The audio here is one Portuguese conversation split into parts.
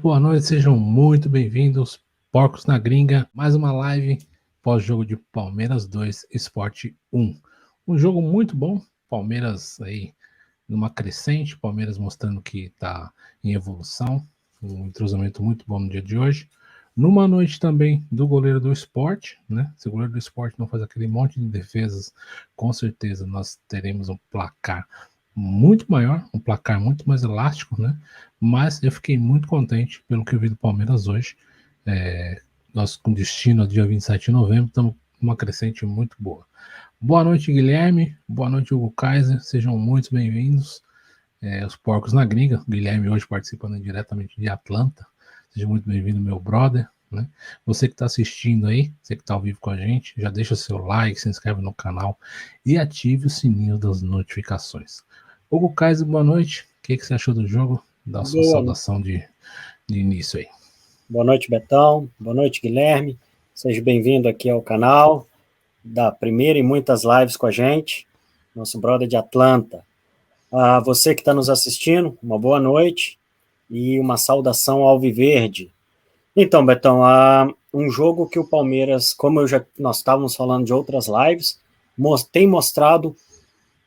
Muito boa noite, sejam muito bem-vindos, Porcos na Gringa, mais uma live pós-jogo de Palmeiras 2, Sport 1. Um jogo muito bom, Palmeiras aí numa crescente, Palmeiras mostrando que está em evolução, um entrosamento muito bom no dia de hoje. Numa noite também do goleiro do Sport, né? Se o goleiro do Sport não faz aquele monte de defesas, com certeza nós teremos um placar muito maior, um placar muito mais elástico, né? Mas eu fiquei muito contente pelo que eu vi do Palmeiras hoje. Nós com destino ao dia 27 de novembro, estamos numa crescente muito boa. Boa noite, Guilherme. Boa noite, Hugo Kaiser. Sejam muito bem-vindos. Os Porcos na Gringa. Guilherme hoje participando diretamente de Atlanta. Seja muito bem-vindo, meu brother. Né? Você que está assistindo aí, você que está ao vivo com a gente, já deixa seu like, se inscreve no canal e ative o sininho das notificações. Hugo Kaiser, boa noite. O que você achou do jogo? Dá a sua saudação de início aí. Boa noite, Betão. Boa noite, Guilherme. Seja bem-vindo aqui ao canal da primeira e muitas lives com a gente, nosso brother de Atlanta. Você que está nos assistindo, uma boa noite e uma saudação ao Alviverde. Então, Betão, um jogo que o Palmeiras, como nós estávamos falando de outras lives, tem mostrado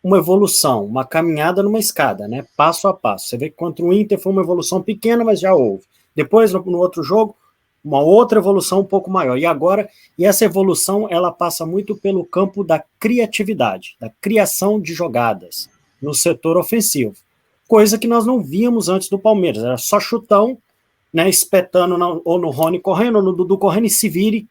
uma evolução, uma caminhada numa escada, né? Passo a passo. Você vê que contra o Inter foi uma evolução pequena, mas já houve. Depois, no outro jogo, uma outra evolução um pouco maior. E essa evolução, ela passa muito pelo campo da criatividade, da criação de jogadas no setor ofensivo. Coisa que nós não víamos antes do Palmeiras. Era só chutão, né, espetando ou no Rony correndo, ou no Dudu correndo e se vire.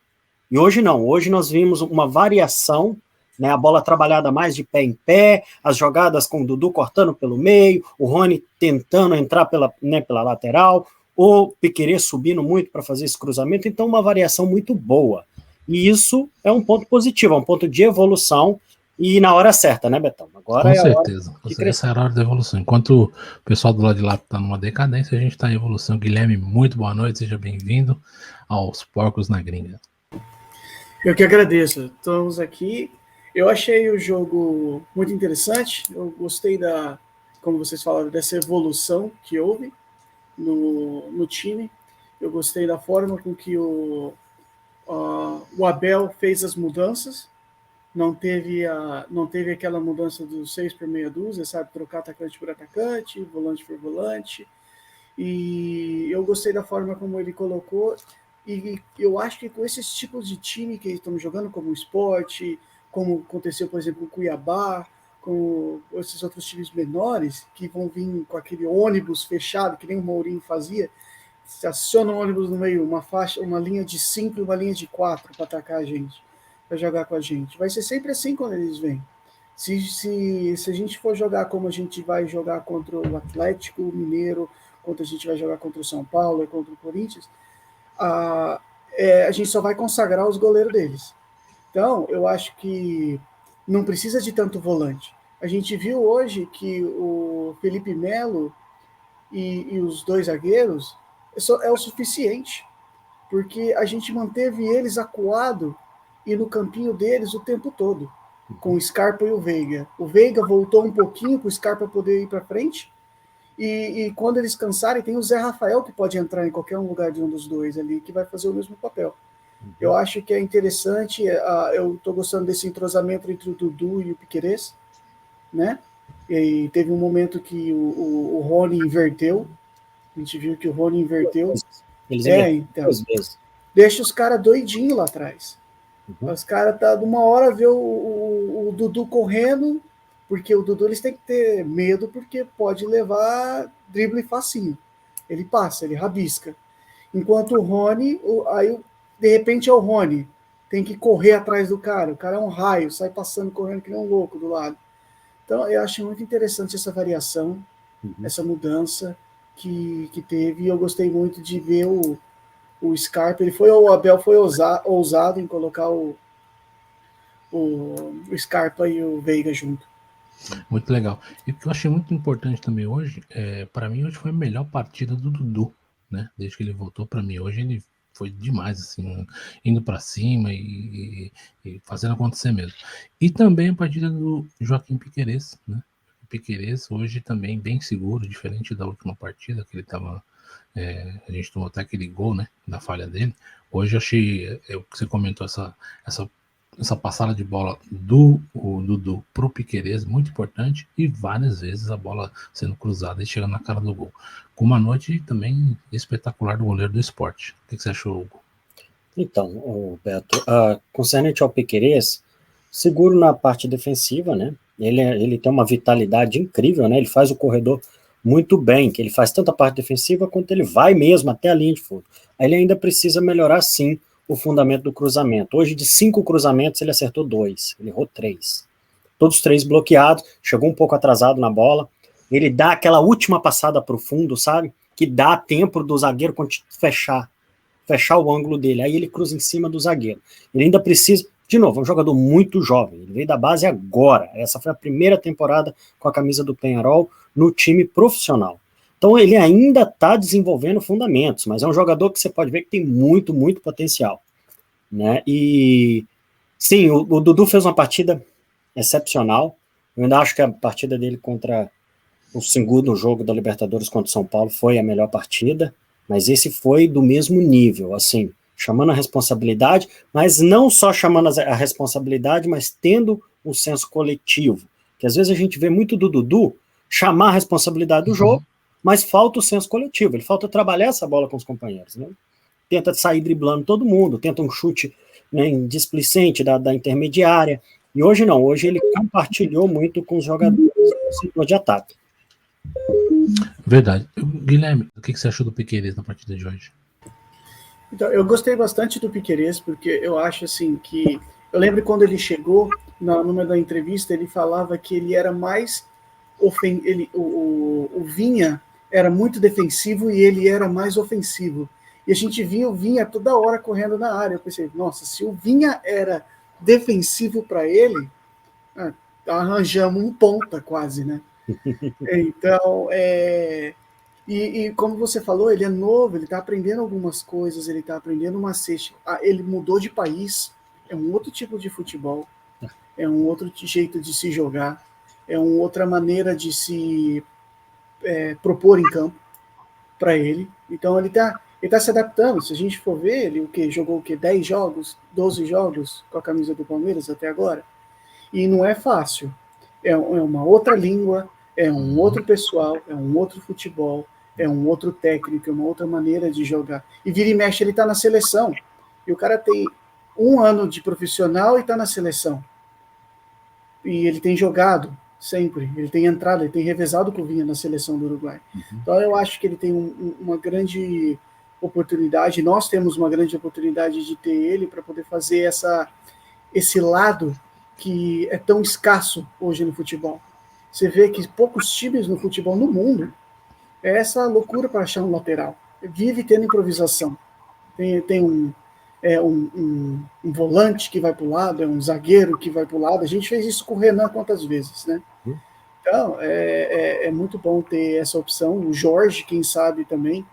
E hoje não. Hoje nós vimos uma variação, né, a bola trabalhada mais de pé em pé, as jogadas com o Dudu cortando pelo meio, o Rony tentando entrar pela lateral, o Piquerez subindo muito para fazer esse cruzamento. Então, uma variação muito boa. E isso é um ponto positivo, é um ponto de evolução e na hora certa, né, Betão? Agora com certeza. Essa era a hora da evolução. Enquanto o pessoal do lado de lá está numa decadência, a gente está em evolução. Guilherme, muito boa noite, seja bem-vindo aos Porcos na Gringa. Eu que agradeço. Estamos aqui. Eu achei o jogo muito interessante. Eu gostei como vocês falaram, dessa evolução que houve no time. Eu gostei da forma com que o Abel fez as mudanças. Não teve aquela mudança do 6 por meia dúzia, sabe? Trocar atacante por atacante, volante por volante. E eu gostei da forma como ele colocou. E eu acho que com esses tipos de time que estamos jogando, como o Sport, como aconteceu, por exemplo, com o Cuiabá, com esses outros times menores, que vão vir com aquele ônibus fechado, que nem o Mourinho fazia, se aciona um ônibus no meio, uma faixa, uma linha de 5 e uma linha de 4 para atacar a gente, para jogar com a gente. Vai ser sempre assim quando eles vêm. Se a gente for jogar como a gente vai jogar contra o Atlético Mineiro, quanto a gente vai jogar contra o São Paulo e contra o Corinthians, a gente só vai consagrar os goleiros deles. Então, eu acho que não precisa de tanto volante. A gente viu hoje que o Felipe Melo e os dois zagueiros é o suficiente, porque a gente manteve eles acuados e no campinho deles o tempo todo, com o Scarpa e o Veiga. O Veiga voltou um pouquinho para o Scarpa poder ir para frente, e quando eles cansarem, tem o Zé Rafael que pode entrar em qualquer um lugar de um dos dois ali, que vai fazer o mesmo papel. Eu acho que é interessante, eu estou gostando desse entrosamento entre o Dudu e o Piquerez, né? E teve um momento que o Rony inverteu, a gente viu que o Rony inverteu. Então, deixa os caras doidinhos lá atrás. Os caras tá de uma hora ver o Dudu correndo, porque o Dudu eles têm que ter medo, porque pode levar drible facinho. Ele passa, ele rabisca. Enquanto o Rony, aí de repente é o Rony, tem que correr atrás do cara. O cara é um raio, sai passando, correndo que nem um louco do lado. Então eu acho muito interessante essa variação, essa mudança que teve. E eu gostei muito de ver o Scarpa. O Abel foi ousado em colocar o Scarpa e o Veiga junto. Muito legal. E o que eu achei muito importante também hoje, para mim hoje foi a melhor partida do Dudu, né? Desde que ele voltou, para mim hoje ele foi demais, assim, indo para cima e fazendo acontecer mesmo. E também a partida do Joaquim Piquerez, né? O Piquerez hoje também bem seguro, diferente da última partida que ele estava a gente tomou até aquele gol, né, da falha dele. Hoje eu achei, que você comentou, essa passada de bola do Dudu pro Piquerez, muito importante, e várias vezes a bola sendo cruzada e chegando na cara do gol. Com uma noite também espetacular do goleiro do Sport. O que você achou, Hugo? Então, Beto, concernente ao Piquerez, seguro na parte defensiva, né? Ele tem uma vitalidade incrível, né? Ele faz o corredor muito bem, que ele faz tanto a parte defensiva quanto ele vai mesmo até a linha de fundo. Aí ele ainda precisa melhorar, sim, o fundamento do cruzamento. Hoje, de 5 cruzamentos, ele acertou 2, ele errou 3. Todos 3 bloqueados, chegou um pouco atrasado na bola. Ele dá aquela última passada para o fundo, sabe? Que dá tempo do zagueiro fechar o ângulo dele. Aí ele cruza em cima do zagueiro. Ele ainda precisa... De novo, é um jogador muito jovem. Ele veio da base agora. Essa foi a primeira temporada com a camisa do Peñarol no time profissional. Então ele ainda está desenvolvendo fundamentos, mas é um jogador que você pode ver que tem muito, muito potencial, né? E sim, o Dudu fez uma partida excepcional. Eu ainda acho que a partida dele contra o segundo jogo da Libertadores contra o São Paulo foi a melhor partida, mas esse foi do mesmo nível, assim, chamando a responsabilidade, mas não só chamando a responsabilidade, mas tendo um senso coletivo, que às vezes a gente vê muito do Dudu chamar a responsabilidade do jogo, mas falta o senso coletivo, ele falta trabalhar essa bola com os companheiros, né? Tenta sair driblando todo mundo, tenta um chute, né, displicente da intermediária, e hoje não, hoje ele compartilhou muito com os jogadores no setor de ataque. Verdade. Guilherme, o que você achou do Piquerez na partida de hoje? Então, eu gostei bastante do Piquerez, porque eu acho assim que... Eu lembro quando ele chegou, numa da entrevista, ele falava que ele era mais... O Vinha era muito defensivo e ele era mais ofensivo. E a gente via o Vinha toda hora correndo na área. Eu pensei, nossa, se o Vinha era defensivo para ele, arranjamos um ponta quase, né? Então, e como você falou, ele é novo, ele está aprendendo algumas coisas, ele está aprendendo macete. Ele mudou de país, é um outro tipo de futebol, é um outro jeito de se jogar, é uma outra maneira de se propor em campo para ele. Então ele tá se adaptando. Se a gente for ver, ele jogou 10 jogos, 12 jogos com a camisa do Palmeiras até agora. E não é fácil. É uma outra língua, é um outro pessoal, é um outro futebol, é um outro técnico, é uma outra maneira de jogar. E vira e mexe, ele está na seleção. E o cara tem 1 ano de profissional e está na seleção. E ele tem jogado sempre, ele tem entrado, ele tem revezado com o Vinha na seleção do Uruguai. Então eu acho que ele tem uma grande oportunidade, nós temos uma grande oportunidade de ter ele para poder fazer esse lado que é tão escasso hoje no futebol. Você vê que poucos times no futebol no mundo é essa loucura para achar um lateral. Vive tendo improvisação. Tem um volante que vai para o lado, é um zagueiro que vai para o lado. A gente fez isso com o Renan quantas vezes, né? Então, é muito bom ter essa opção. O Jorge, quem sabe também,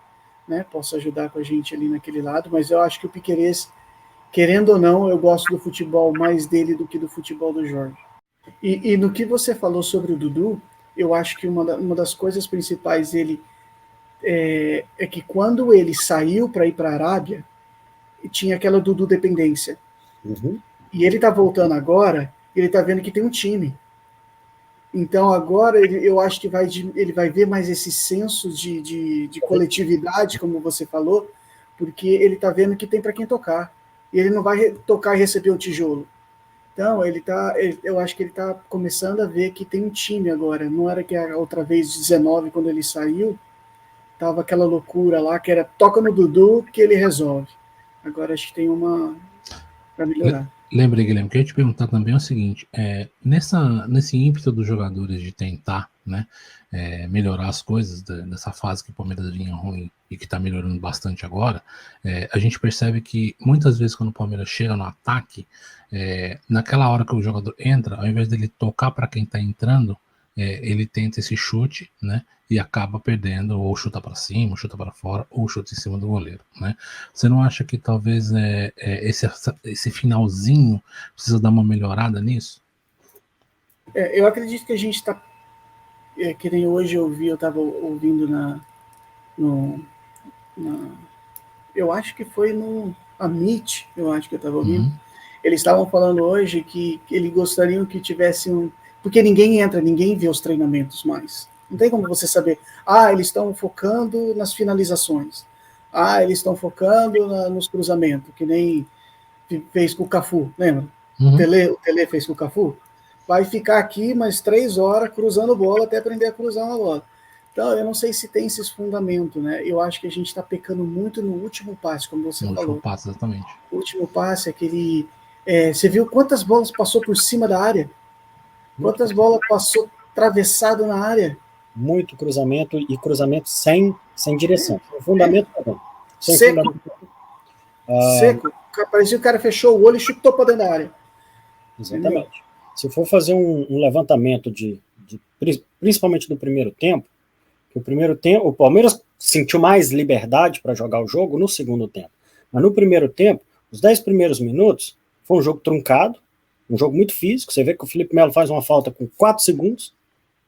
né, possa ajudar com a gente ali naquele lado, mas eu acho que o Piquerez, querendo ou não, eu gosto do futebol mais dele do que do futebol do Jorge. E no que você falou sobre o Dudu, eu acho que uma das coisas principais dele é que quando ele saiu para ir para a Arábia, tinha aquela Dudu dependência. E ele está voltando agora, ele está vendo que tem um time. Então agora eu acho que ele vai ver mais esse senso de coletividade, como você falou, porque ele está vendo que tem para quem tocar. E ele não vai tocar e receber um tijolo. Então, eu acho que ele está começando a ver que tem um time agora. Não era que a outra vez, 19, quando ele saiu, tava aquela loucura lá, que era toca no Dudu que ele resolve. Agora acho que tem uma para melhorar. Lembrei, Guilherme, que eu ia te perguntar também é o seguinte, nesse ímpeto dos jogadores de tentar, né, melhorar as coisas dessa fase que o Palmeiras vinha ruim e que está melhorando bastante agora, a gente percebe que muitas vezes quando o Palmeiras chega no ataque, naquela hora que o jogador entra, ao invés dele tocar para quem está entrando, ele tenta esse chute, né, e acaba perdendo, ou chuta para cima, ou chuta para fora, ou chuta em cima do goleiro, né? Você não acha que talvez esse finalzinho precisa dar uma melhorada nisso? Eu acredito que a gente está, que nem hoje eu estava ouvindo eu acho que foi no Amit, eu acho que eu estava ouvindo. Eles estavam falando hoje que eles gostariam que tivesse porque ninguém entra, ninguém vê os treinamentos mais. Não tem como você saber, eles estão focando nas finalizações. Eles estão focando nos cruzamentos, que nem fez com o Cafu, lembra? O Tele fez com o Cafu. Vai ficar aqui mais 3 horas cruzando bola até aprender a cruzar uma bola. Então, eu não sei se tem esses fundamentos, né? Eu acho que a gente está pecando muito no último passe, como você falou. No último passe, exatamente. O último passe, aquele... você viu quantas bolas passou por cima da área? Quantas bolas passou atravessado na área? Muito cruzamento, e cruzamento sem direção. O fundamento também. Seco. Seco. Parecia que o cara fechou o olho e chutou para dentro da área. Exatamente. Entendeu? Se for fazer um levantamento principalmente do primeiro tempo, o Palmeiras sentiu mais liberdade para jogar o jogo no segundo tempo. Mas no primeiro tempo, os 10 primeiros minutos, foi um jogo truncado, um jogo muito físico. Você vê que o Felipe Melo faz uma falta com 4 segundos,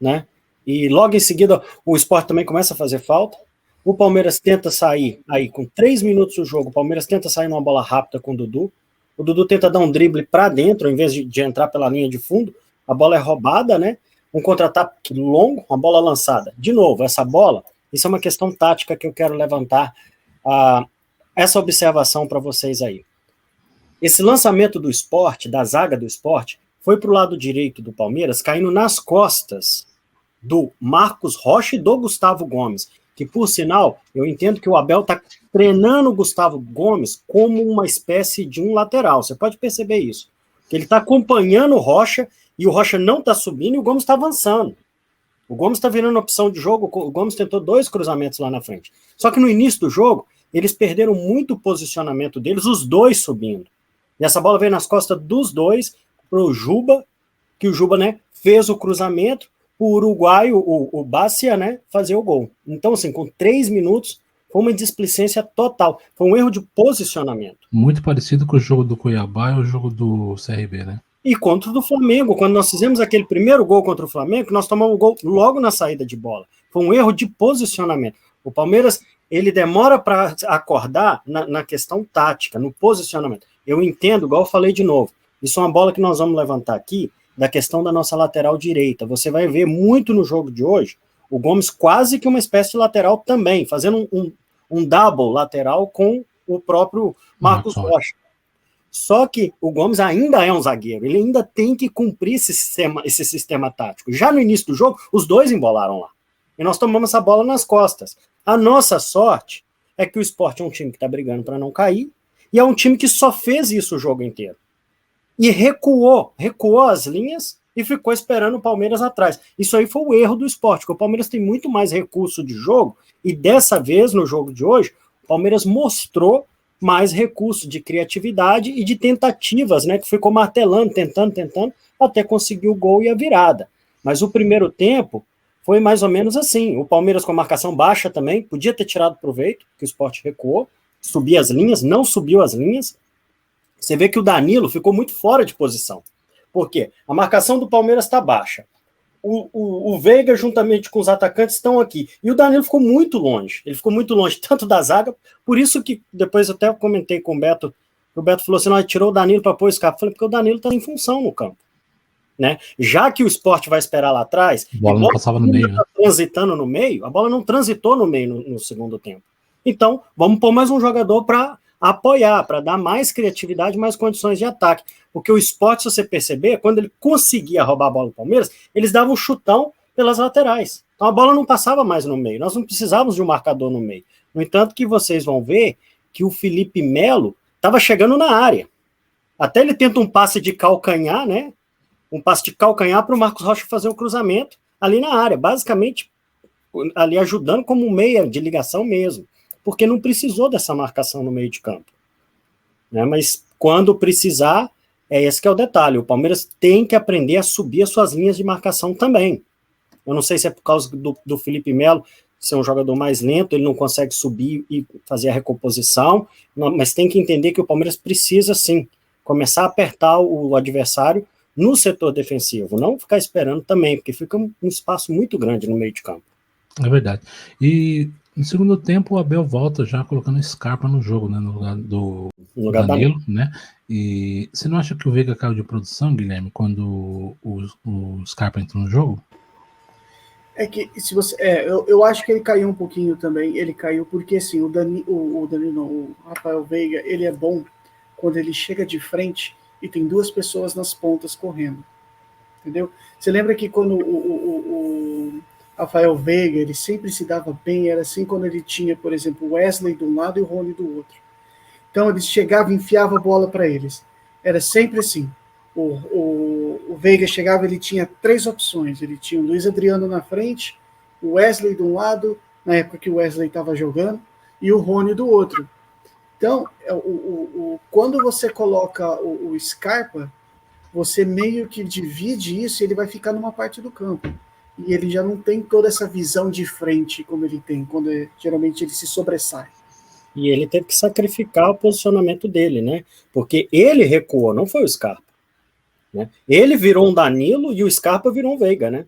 né? E logo em seguida o Sport também começa a fazer falta. O Palmeiras tenta sair, aí com 3 minutos do jogo, o Palmeiras tenta sair numa bola rápida com o Dudu. O Dudu tenta dar um drible para dentro, em vez de entrar pela linha de fundo. A bola é roubada, né? Um contra-ataque longo, uma bola lançada. De novo, essa bola, isso é uma questão tática que eu quero levantar essa observação para vocês aí. Esse lançamento do Sport, da zaga do Sport, foi para o lado direito do Palmeiras, caindo nas costas do Marcos Rocha e do Gustavo Gomes, que, por sinal, eu entendo que o Abel está treinando o Gustavo Gomes como uma espécie de um lateral. Você pode perceber isso. Que ele está acompanhando o Rocha, e o Rocha não está subindo e o Gomes está avançando. O Gomes está virando opção de jogo, o Gomes tentou 2 cruzamentos lá na frente. Só que no início do jogo, eles perderam muito o posicionamento deles, os dois subindo. E essa bola veio nas costas dos dois, para o Juba, que o Juba, né, fez o cruzamento, o uruguaio, o Bárcia, né, fazer o gol. Então, assim, com 3 minutos, foi uma displicência total. Foi um erro de posicionamento. Muito parecido com o jogo do Cuiabá e o jogo do CRB, né? E contra o do Flamengo, quando nós fizemos aquele primeiro gol contra o Flamengo, nós tomamos o gol logo na saída de bola. Foi um erro de posicionamento. O Palmeiras, ele demora para acordar na questão tática, no posicionamento. Eu entendo, igual eu falei de novo, isso é uma bola que nós vamos levantar aqui, da questão da nossa lateral direita. Você vai ver muito no jogo de hoje, o Gomes quase que uma espécie de lateral também, fazendo um double lateral com o próprio Marcos Rocha. Só que o Gomes ainda é um zagueiro, ele ainda tem que cumprir esse sistema tático. Já no início do jogo, os dois embolaram lá. E nós tomamos essa bola nas costas. A nossa sorte é que o Sport é um time que está brigando para não cair, e é um time que só fez isso o jogo inteiro. E recuou as linhas e ficou esperando o Palmeiras atrás. Isso aí foi o erro do Sport, porque o Palmeiras tem muito mais recurso de jogo, e dessa vez, no jogo de hoje, o Palmeiras mostrou mais recurso de criatividade e de tentativas, né, que ficou martelando, tentando, até conseguir o gol e a virada. Mas o primeiro tempo foi mais ou menos assim. O Palmeiras com a marcação baixa também, podia ter tirado proveito, que o Sport recuou, subia as linhas, não subiu as linhas. Você vê que o Danilo ficou muito fora de posição. Por quê? A marcação do Palmeiras está baixa. O Veiga, juntamente com os atacantes, estão aqui. E o Danilo ficou muito longe. Ele ficou muito longe, tanto da zaga. Por isso que depois eu até comentei com o Beto. O Beto falou assim, nós tirou o Danilo para pôr o Scarpa. Eu falei, porque o Danilo está em função no campo. Né? Já que o Sport vai esperar lá atrás, a bola não passava no meio, né? Transitando no meio, a bola não transitou no meio no segundo tempo. Então, vamos pôr mais um jogador para apoiar, para dar mais criatividade, mais condições de ataque. Porque o Sport, se você perceber, quando ele conseguia roubar a bola do Palmeiras, eles davam um chutão pelas laterais. Então a bola não passava mais no meio. Nós não precisávamos de um marcador no meio. No entanto, que vocês vão ver que o Felipe Melo estava chegando na área. Até ele tenta um passe de calcanhar, né? Um passe de calcanhar para o Marcos Rocha fazer o cruzamento ali na área. Basicamente, ali ajudando como meia de ligação mesmo. Porque não precisou dessa marcação no meio de campo. Né? Mas quando precisar, esse que é o detalhe. O Palmeiras tem que aprender a subir as suas linhas de marcação também. Eu não sei se é por causa do Felipe Melo ser um jogador mais lento, ele não consegue subir e fazer a recomposição, mas tem que entender que o Palmeiras precisa, sim, começar a apertar o adversário no setor defensivo, não ficar esperando também, porque fica um espaço muito grande no meio de campo. É verdade. E No segundo tempo, o Abel volta já colocando Scarpa no jogo, né? No lugar do Danilo, né? E você não acha que o Veiga caiu de produção, Guilherme, quando o Scarpa entrou no jogo? É que se você. Eu acho que ele caiu um pouquinho também. Ele caiu porque assim, o Danilo não, o Rafael Veiga, ele é bom quando ele chega de frente e tem duas pessoas nas pontas correndo. Entendeu? Você lembra que quando o Rafael Veiga, ele sempre se dava bem, era assim quando ele tinha, por exemplo, o Wesley de um lado e o Rony do outro. Então ele chegava e enfiava a bola para eles. Era sempre assim. O Veiga chegava, ele tinha três opções. Ele tinha o Luiz Adriano na frente, o Wesley de um lado, na época que o Wesley estava jogando, e o Rony do outro. Então, quando você coloca o Scarpa, você meio que divide isso e ele vai ficar numa parte do campo. E ele já não tem toda essa visão de frente como ele tem, quando geralmente ele se sobressai. E ele teve que sacrificar o posicionamento dele, né? Porque ele recuou, não foi o Scarpa. Né? Ele virou um Danilo e o Scarpa virou um Veiga, né?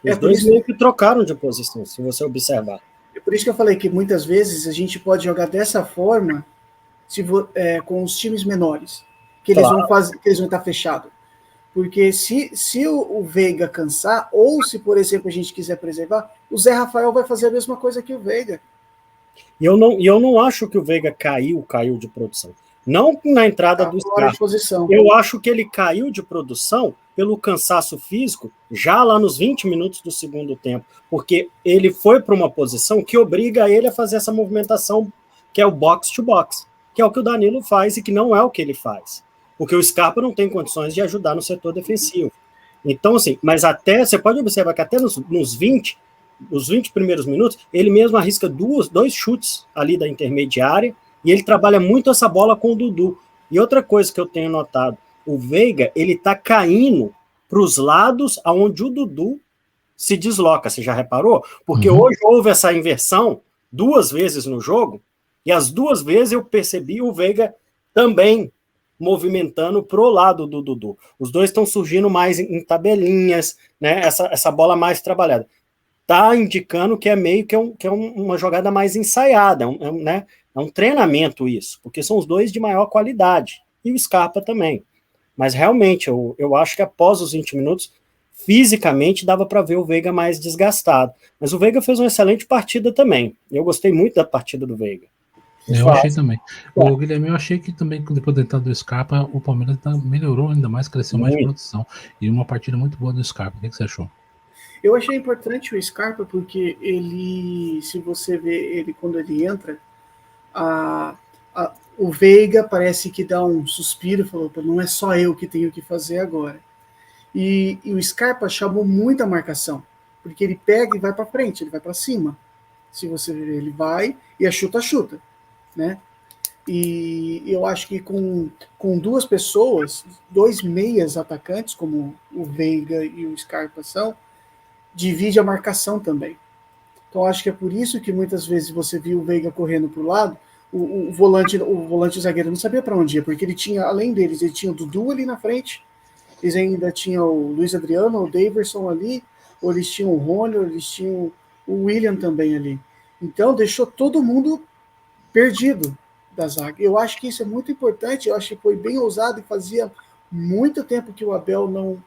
Os dois meio que trocaram de posição, se você observar. É por isso que eu falei que muitas vezes a gente pode jogar dessa forma com os times menores, que eles vão fazer, que eles vão estar fechados. Porque se o Veiga cansar, ou se, por exemplo, a gente quiser preservar, o Zé Rafael vai fazer a mesma coisa que o Veiga. E eu não acho que o Veiga caiu de produção. Não na entrada do Scarpa. Eu acho que ele caiu de produção pelo cansaço físico já lá nos 20 minutos do segundo tempo, porque ele foi para uma posição que obriga ele a fazer essa movimentação que é o box to box, que é o que o Danilo faz e que não é o que ele faz, porque o Scarpa não tem condições de ajudar no setor defensivo. Então, assim, mas até, você pode observar que até nos 20 primeiros minutos, ele mesmo arrisca dois chutes ali da intermediária, e ele trabalha muito essa bola com o Dudu. E outra coisa que eu tenho notado, o Veiga, ele tá caindo para os lados aonde o Dudu se desloca, você já reparou? Porque hoje houve essa inversão 2 vezes no jogo, e as 2 vezes eu percebi o Veiga também movimentando pro lado do Dudu. Os dois estão surgindo mais em tabelinhas, né? Essa bola mais trabalhada. Tá indicando que é meio que uma jogada mais ensaiada, né? É um treinamento isso, porque são os dois de maior qualidade, e o Scarpa também. Mas realmente, eu acho que após os 20 minutos, fisicamente dava para ver o Veiga mais desgastado. Mas o Veiga fez uma excelente partida também. Eu gostei muito da partida do Veiga. Eu achei também. O Guilherme, eu achei que também, depois da entrada do Scarpa, o Palmeiras melhorou ainda mais, cresceu mais de produção. E uma partida muito boa do Scarpa. O que você achou? Eu achei importante o Scarpa porque ele, se você vê ele quando ele entra, o Veiga parece que dá um suspiro e falou, não é só eu que tenho que fazer agora. E o Scarpa chamou muita marcação, porque ele pega e vai para frente, ele vai para cima. Se você ver, ele vai e chuta, né? E eu acho que com 2 pessoas, 2 meias atacantes, como o Veiga e o Scarpa são, divide a marcação também. Então acho que é por isso que muitas vezes você viu o Veiga correndo para o lado, o volante zagueiro não sabia para onde ia, porque ele tinha, além deles, ele tinha o Dudu ali na frente, eles ainda tinham o Luiz Adriano, o Daverson ali, ou eles tinham o Rony, ou eles tinham o William também ali. Então deixou todo mundo perdido da zaga. Eu acho que isso é muito importante, eu acho que foi bem ousado e fazia muito tempo que o Abel não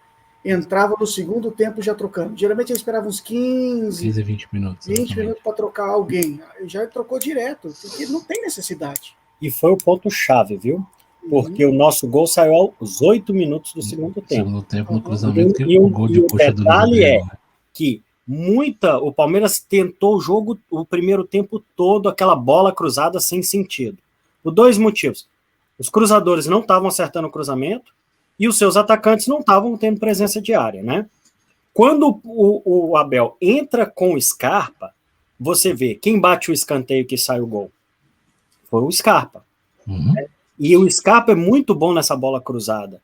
entrava no segundo tempo já trocando. Geralmente ele esperava uns 15, 20 minutos. 20 minutos para trocar alguém. Já trocou direto, porque não tem necessidade. E foi o ponto-chave, viu? Porque o nosso gol saiu aos 8 minutos do segundo tempo. Segundo tempo, no cruzamento, e o gol de coxa do detalhe é que o Palmeiras tentou o jogo, o primeiro tempo todo, aquela bola cruzada sem sentido. Por 2 motivos. Os cruzadores não estavam acertando o cruzamento, e os seus atacantes não estavam tendo presença de área, né? Quando o Abel entra com o Scarpa, você vê quem bate o escanteio que sai o gol. Foi o Scarpa. Né? E o Scarpa é muito bom nessa bola cruzada.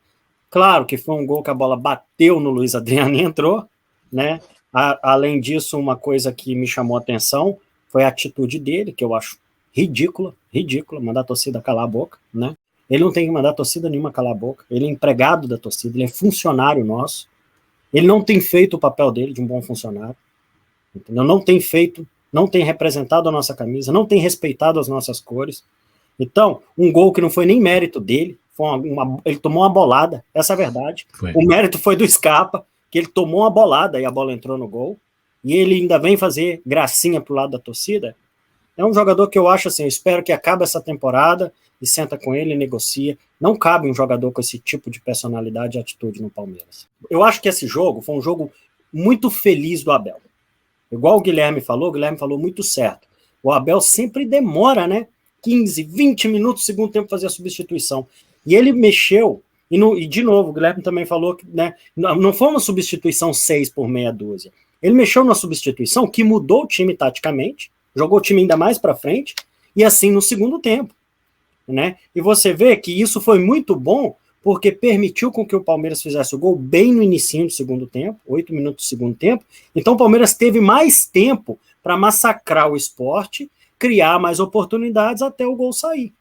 Claro que foi um gol que a bola bateu no Luiz Adriano e entrou, né? Além disso, uma coisa que me chamou a atenção foi a atitude dele, que eu acho ridícula, mandar a torcida calar a boca, né? Ele não tem que mandar a torcida nenhuma calar a boca. Ele é empregado da torcida, ele é funcionário nosso. Ele não tem feito o papel dele de um bom funcionário. Entendeu? Não não tem representado a nossa camisa, não tem respeitado as nossas cores. Então, um gol que não foi nem mérito dele, ele tomou uma bolada, essa é a verdade. O mérito foi do Scarpa, que ele tomou uma bolada e a bola entrou no gol, e ele ainda vem fazer gracinha pro lado da torcida. É um jogador que eu acho assim, eu espero que acabe essa temporada e senta com ele e negocia. Não cabe um jogador com esse tipo de personalidade e atitude no Palmeiras. Eu acho que esse jogo foi um jogo muito feliz do Abel. Igual o Guilherme falou muito certo. O Abel sempre demora, né? 15, 20 minutos, segundo tempo, fazer a substituição. E ele mexeu, e de novo, o Guilherme também falou que, né, não foi uma substituição 6 por meia dúzia. Ele mexeu na substituição que mudou o time taticamente, jogou o time ainda mais para frente, e assim no segundo tempo. Né? E você vê que isso foi muito bom, porque permitiu com que o Palmeiras fizesse o gol bem no início do segundo tempo, 8 minutos do segundo tempo. Então o Palmeiras teve mais tempo para massacrar o Sport, criar mais oportunidades até o gol sair.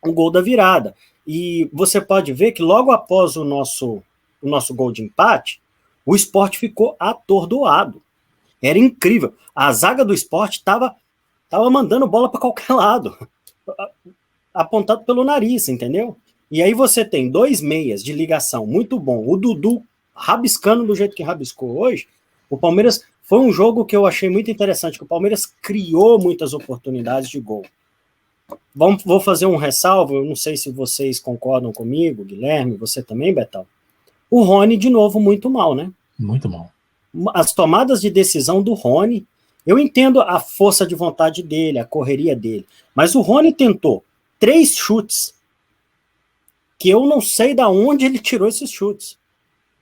O gol da virada. E você pode ver que logo após o nosso gol de empate, o Sport ficou atordoado. Era incrível. A zaga do Sport estava mandando bola para qualquer lado, apontado pelo nariz, entendeu? E aí você tem 2 meias de ligação muito bom. O Dudu rabiscando do jeito que rabiscou hoje. O Palmeiras foi um jogo que eu achei muito interessante, que o Palmeiras criou muitas oportunidades de gol. Vou fazer um ressalvo, eu não sei se vocês concordam comigo, Guilherme, você também, Betão. O Rony, de novo, muito mal, né? Muito mal. As tomadas de decisão do Rony, eu entendo a força de vontade dele, a correria dele, mas o Rony tentou 3 chutes, que eu não sei de onde ele tirou esses chutes.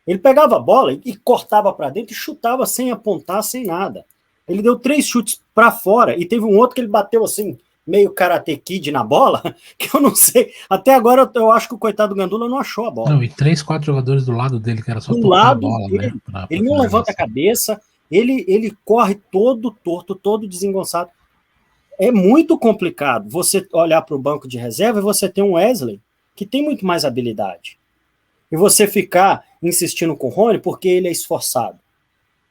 Ele pegava a bola e cortava para dentro e chutava sem apontar, sem nada. Ele deu 3 chutes para fora e teve um outro que ele bateu assim, meio Karate Kid na bola, que eu não sei. Até agora eu acho que o coitado do Gandula não achou a bola. Não, e 3, 4 jogadores do lado dele, que era só do tocar lado a bola, dele. Né? Ele não levanta a cabeça, ele corre todo torto, todo desengonçado. É muito complicado você olhar para o banco de reserva e você ter um Wesley que tem muito mais habilidade. E você ficar insistindo com o Rony porque ele é esforçado.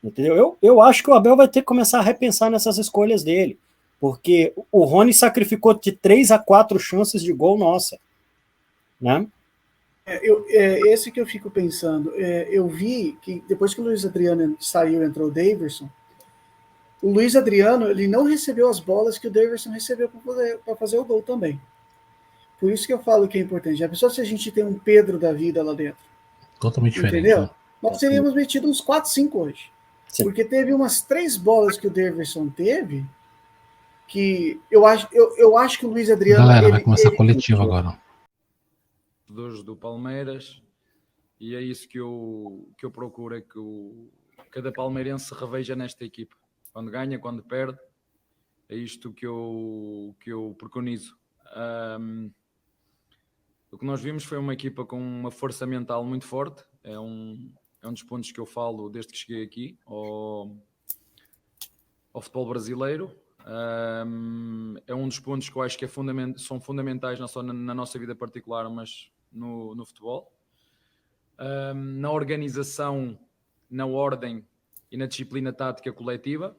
Entendeu? Eu acho que o Abel vai ter que começar a repensar nessas escolhas dele. Porque o Rony sacrificou de 3 a 4 chances de gol nossa. Né? Esse que eu fico pensando. Eu vi que depois que o Luiz Adriano saiu, entrou o Daverson, o Luiz Adriano ele não recebeu as bolas que o Daverson recebeu para fazer o gol também. Por isso que eu falo que é importante. Já pensou se a gente tem um Pedro da vida lá dentro? Totalmente diferente. Entendeu? Né? Nós teríamos metido uns 4, 5 hoje. Sim. Porque teve umas 3 bolas que o Daverson teve que eu acho que o Luiz Adriano... Galera, vai começar a coletiva agora. Do Palmeiras, e é isso que eu procuro, é que cada palmeirense se reveja nesta equipa. Quando ganha, quando perde, é isto que eu preconizo. O que nós vimos foi uma equipa com uma força mental muito forte. É um dos pontos que eu falo desde que cheguei aqui ao futebol brasileiro. É um dos pontos que eu acho que são fundamentais não só na nossa vida particular, mas no futebol. Na organização, na ordem e na disciplina tática coletiva,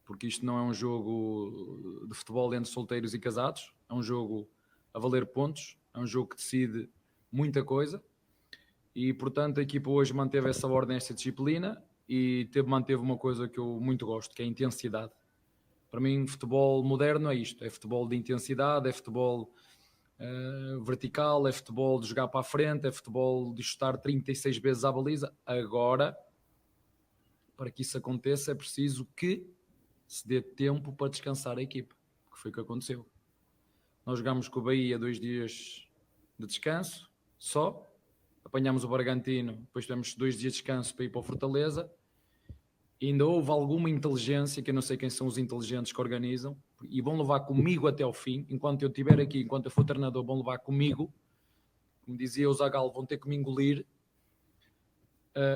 porque isto não é um jogo de futebol entre solteiros e casados, é um jogo a valer pontos, é um jogo que decide muita coisa e, portanto, a equipa hoje manteve essa ordem, essa disciplina e manteve uma coisa que eu muito gosto, que é a intensidade. Para mim, futebol moderno é isto, é futebol de intensidade, é futebol vertical, é futebol de jogar para a frente, é futebol de chutar 36 vezes à baliza. Agora, para que isso aconteça, é preciso que se dê tempo para descansar a equipa, que foi o que aconteceu. Nós jogámos com o Bahia 2 dias de descanso, só. Apanhámos o Bragantino, depois tivemos 2 dias de descanso para ir para o Fortaleza. E ainda houve alguma inteligência, que eu não sei quem são os inteligentes que organizam, e vão levar comigo até ao fim. Enquanto eu estiver aqui, enquanto eu for treinador, vão levar comigo. Como dizia o Zagallo, vão ter que me engolir.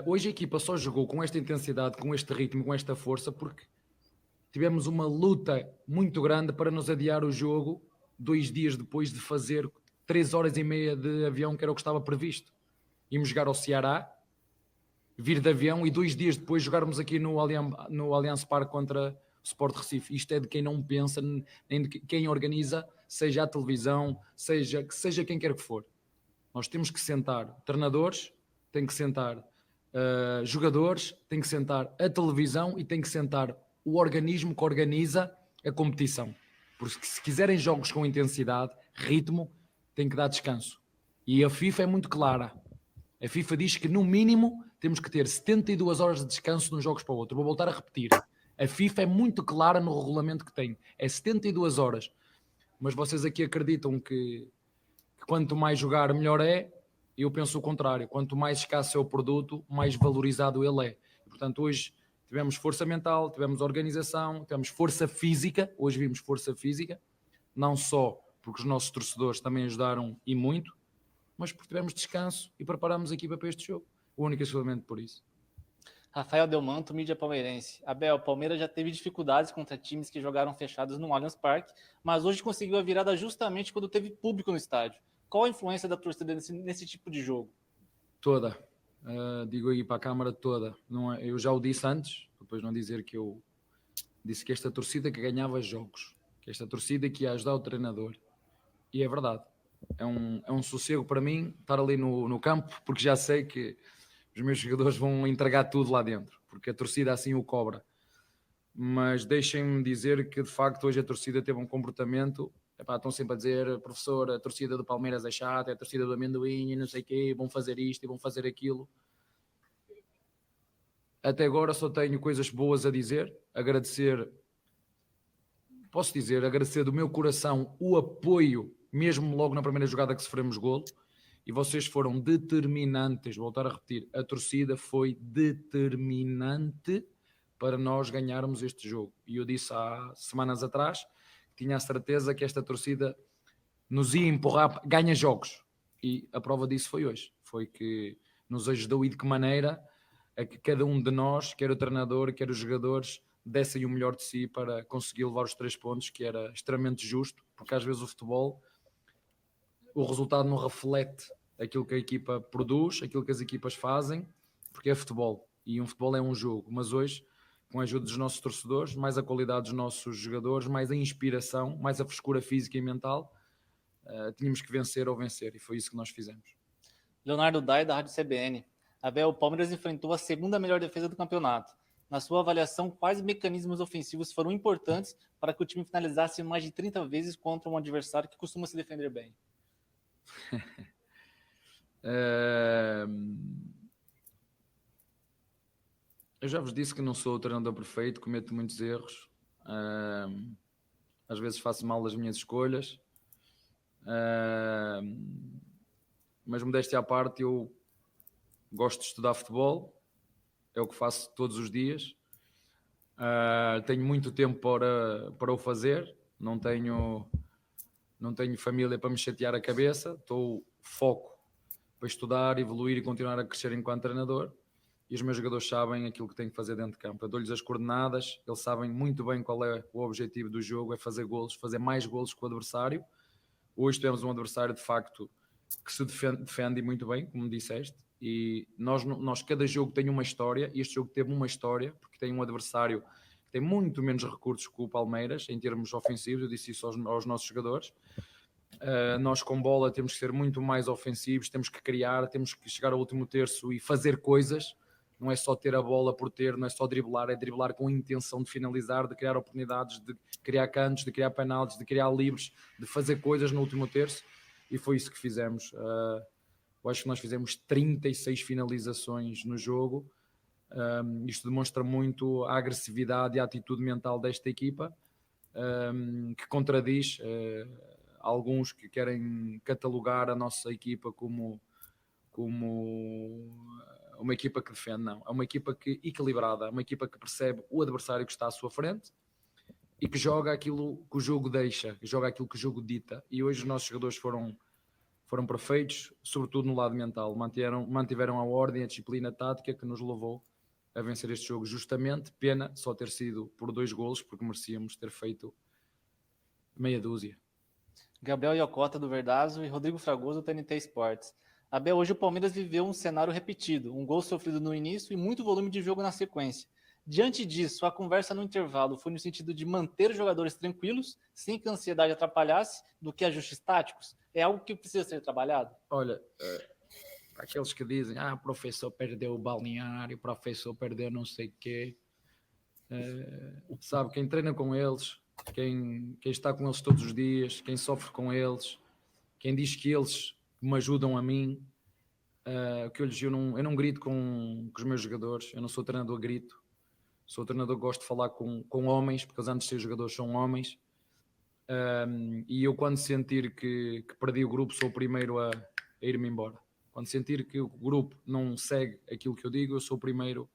Hoje a equipa só jogou com esta intensidade, com este ritmo, com esta força, porque tivemos uma luta muito grande para nos adiar o jogo 2 dias depois de fazer 3 horas e meia de avião, que era o que estava previsto. Íamos jogar ao Ceará, vir de avião e 2 dias depois jogarmos aqui no Allianz Parque contra o Sport Recife. Isto é de quem não pensa, nem de quem organiza, seja a televisão, seja quem quer que for. Nós temos que sentar treinadores, tem que sentar jogadores, tem que sentar a televisão e tem que sentar o organismo que organiza a competição. Porque se quiserem jogos com intensidade, ritmo, tem que dar descanso. E a FIFA é muito clara. A FIFA diz que no mínimo temos que ter 72 horas de descanso de uns jogos para o outro. Vou voltar a repetir. A FIFA é muito clara no regulamento que tem. É 72 horas. Mas vocês aqui acreditam que quanto mais jogar, melhor é. Eu penso o contrário. Quanto mais escasso é o produto, mais valorizado ele é. Portanto, hoje tivemos força mental, tivemos organização, tivemos força física. Hoje vimos força física. Não só porque os nossos torcedores também ajudaram e muito, mas porque tivemos descanso e preparamos a equipa para este jogo. O único exclusivamente por isso. Rafael Delmanto, mídia palmeirense. Abel, o Palmeiras já teve dificuldades contra times que jogaram fechados no Allianz Parque, mas hoje conseguiu a virada justamente quando teve público no estádio. Qual a influência da torcida nesse tipo de jogo? Toda. Digo aí para a Câmara toda. Não é, eu já o disse antes, depois não dizer que eu disse que esta torcida que ganhava jogos, que esta torcida que ia ajudar o treinador. E é verdade. É um sossego para mim estar ali no campo, porque já sei que os meus jogadores vão entregar tudo lá dentro, porque a torcida assim o cobra. Mas deixem-me dizer que de facto hoje a torcida teve um comportamento. Estão sempre a dizer, professor, a torcida do Palmeiras é chata, é a torcida do amendoim e não sei o quê, vão fazer isto e vão fazer aquilo. Até agora só tenho coisas boas a dizer, agradecer do meu coração o apoio, mesmo logo na primeira jogada que sofremos golo, e vocês foram determinantes, vou voltar a repetir, a torcida foi determinante para nós ganharmos este jogo. E eu disse há semanas atrás que tinha a certeza que esta torcida nos ia empurrar, ganha jogos. E a prova disso foi hoje. Foi que nos ajudou e de que maneira a que cada um de nós, quer o treinador, quer os jogadores, dessem o melhor de si para conseguir levar os 3 pontos, que era extremamente justo, porque às vezes o futebol, o resultado não reflete aquilo que a equipa produz, aquilo que as equipas fazem, porque é futebol, e um futebol é um jogo. Mas hoje, com a ajuda dos nossos torcedores, mais a qualidade dos nossos jogadores, mais a inspiração, mais a frescura física e mental, tínhamos que vencer ou vencer, e foi isso que nós fizemos. Leonardo Dai, da Rádio CBN. Abel, o Palmeiras enfrentou a segunda melhor defesa do campeonato. Na sua avaliação, quais mecanismos ofensivos foram importantes para que o time finalizasse mais de 30 vezes contra um adversário que costuma se defender bem? Eu já vos disse que não sou o treinador perfeito, cometo muitos erros, às vezes faço mal as minhas escolhas, mas modéstia à parte, eu gosto de estudar futebol, é o que faço todos os dias, tenho muito tempo para o fazer, não tenho família para me chatear a cabeça, estou foco para estudar, evoluir e continuar a crescer enquanto treinador, e os meus jogadores sabem aquilo que têm que fazer dentro de campo. Eu dou-lhes as coordenadas, eles sabem muito bem qual é o objetivo do jogo, é fazer golos, fazer mais golos que o adversário. Hoje temos um adversário de facto que se defende muito bem, como disseste, e nós cada jogo tem uma história, e este jogo teve uma história, porque tem um adversário que tem muito menos recursos que o Palmeiras, em termos ofensivos, eu disse isso aos nossos jogadores. Nós com bola temos que ser muito mais ofensivos, temos que criar, temos que chegar ao último terço e fazer coisas, não é só ter a bola por ter, não é só driblar, é driblar com a intenção de finalizar, de criar oportunidades, de criar cantos, de criar penaltis, de criar livres, de fazer coisas no último terço, e foi isso que fizemos. Eu acho que nós fizemos 36 finalizações no jogo. Isto demonstra muito a agressividade e a atitude mental desta equipa, que contradiz alguns que querem catalogar a nossa equipa como uma equipa que defende. Não, é uma equipa equilibrada, uma equipa que percebe o adversário que está à sua frente e que joga aquilo que o jogo deixa, que joga aquilo que o jogo dita. E hoje os nossos jogadores foram perfeitos, sobretudo no lado mental, mantiveram a ordem, a disciplina tática que nos levou a vencer este jogo justamente. Pena só ter sido por 2 golos, porque merecíamos ter feito meia dúzia. Gabriel Iocota, do Verdazo, e Rodrigo Fragoso, do TNT Sports. Abel, hoje o Palmeiras viveu um cenário repetido, um gol sofrido no início e muito volume de jogo na sequência. Diante disso, a conversa no intervalo foi no sentido de manter os jogadores tranquilos, sem que a ansiedade atrapalhasse, do que ajustes táticos? É algo que precisa ser trabalhado? Olha, aqueles que dizem, o professor perdeu o balneário, o professor perdeu não sei o quê. Sabe, quem treina com eles, quem está com eles todos os dias, quem sofre com eles, quem diz que eles me ajudam a mim, que eu não grito com os meus jogadores, eu não sou treinador grito, sou treinador que gosto de falar com homens, porque eles antes de ser jogadores são homens, e eu quando sentir que perdi o grupo sou o primeiro a ir-me embora. Quando sentir que o grupo não segue aquilo que eu digo, eu sou o primeiro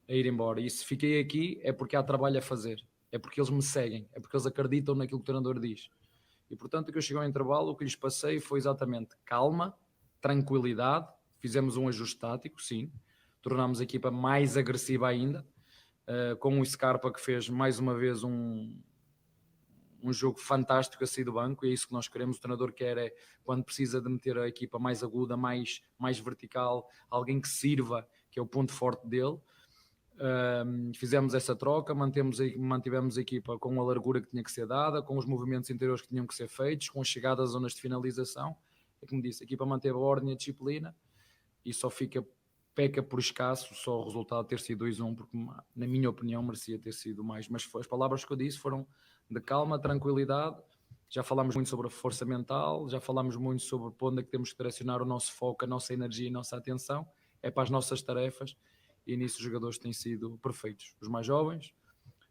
a ir embora. E se fiquei aqui é porque há trabalho a fazer, é porque eles me seguem, é porque eles acreditam naquilo que o treinador diz. E portanto, que eu cheguei ao intervalo, o que lhes passei foi exatamente calma, tranquilidade, fizemos um ajuste tático, sim, tornámos a equipa mais agressiva ainda, com o Scarpa que fez mais uma vez um jogo fantástico a sair do banco, e é isso que nós queremos. O treinador quer é, quando precisa de meter a equipa mais aguda, mais vertical, alguém que sirva, que é o ponto forte dele. Fizemos essa troca, mantivemos a equipa com a largura que tinha que ser dada, com os movimentos interiores que tinham que ser feitos, com a chegada às zonas de finalização. É como disse, a equipa manteve a ordem e a disciplina, e só peca por escasso só o resultado ter sido 2-1, porque na minha opinião merecia ter sido mais, mas as palavras que eu disse foram de calma, tranquilidade. Já falámos muito sobre a força mental, já falámos muito sobre onde é que temos que direcionar o nosso foco, a nossa energia e a nossa atenção, é para as nossas tarefas, e nisso os jogadores têm sido perfeitos, os mais jovens,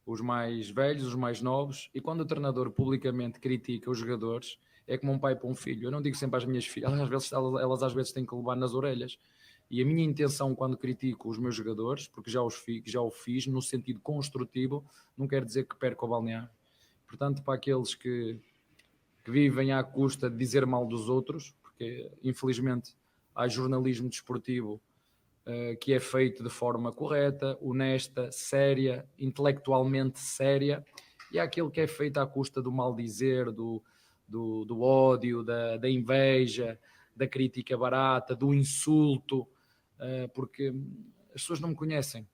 os mais velhos, os mais novos. E quando o treinador publicamente critica os jogadores, é como um pai para um filho. Eu não digo sempre às minhas filhas, elas às vezes têm que levar nas orelhas. E a minha intenção quando critico os meus jogadores, porque já o fiz no sentido construtivo, não quer dizer que perca o balneário. Portanto, para aqueles que vivem à custa de dizer mal dos outros, porque infelizmente há jornalismo desportivo que é feito de forma correta, honesta, séria, intelectualmente séria, e há aquele que é feito à custa do maldizer, do ódio, da inveja, da crítica barata, do insulto, porque as pessoas não me conhecem.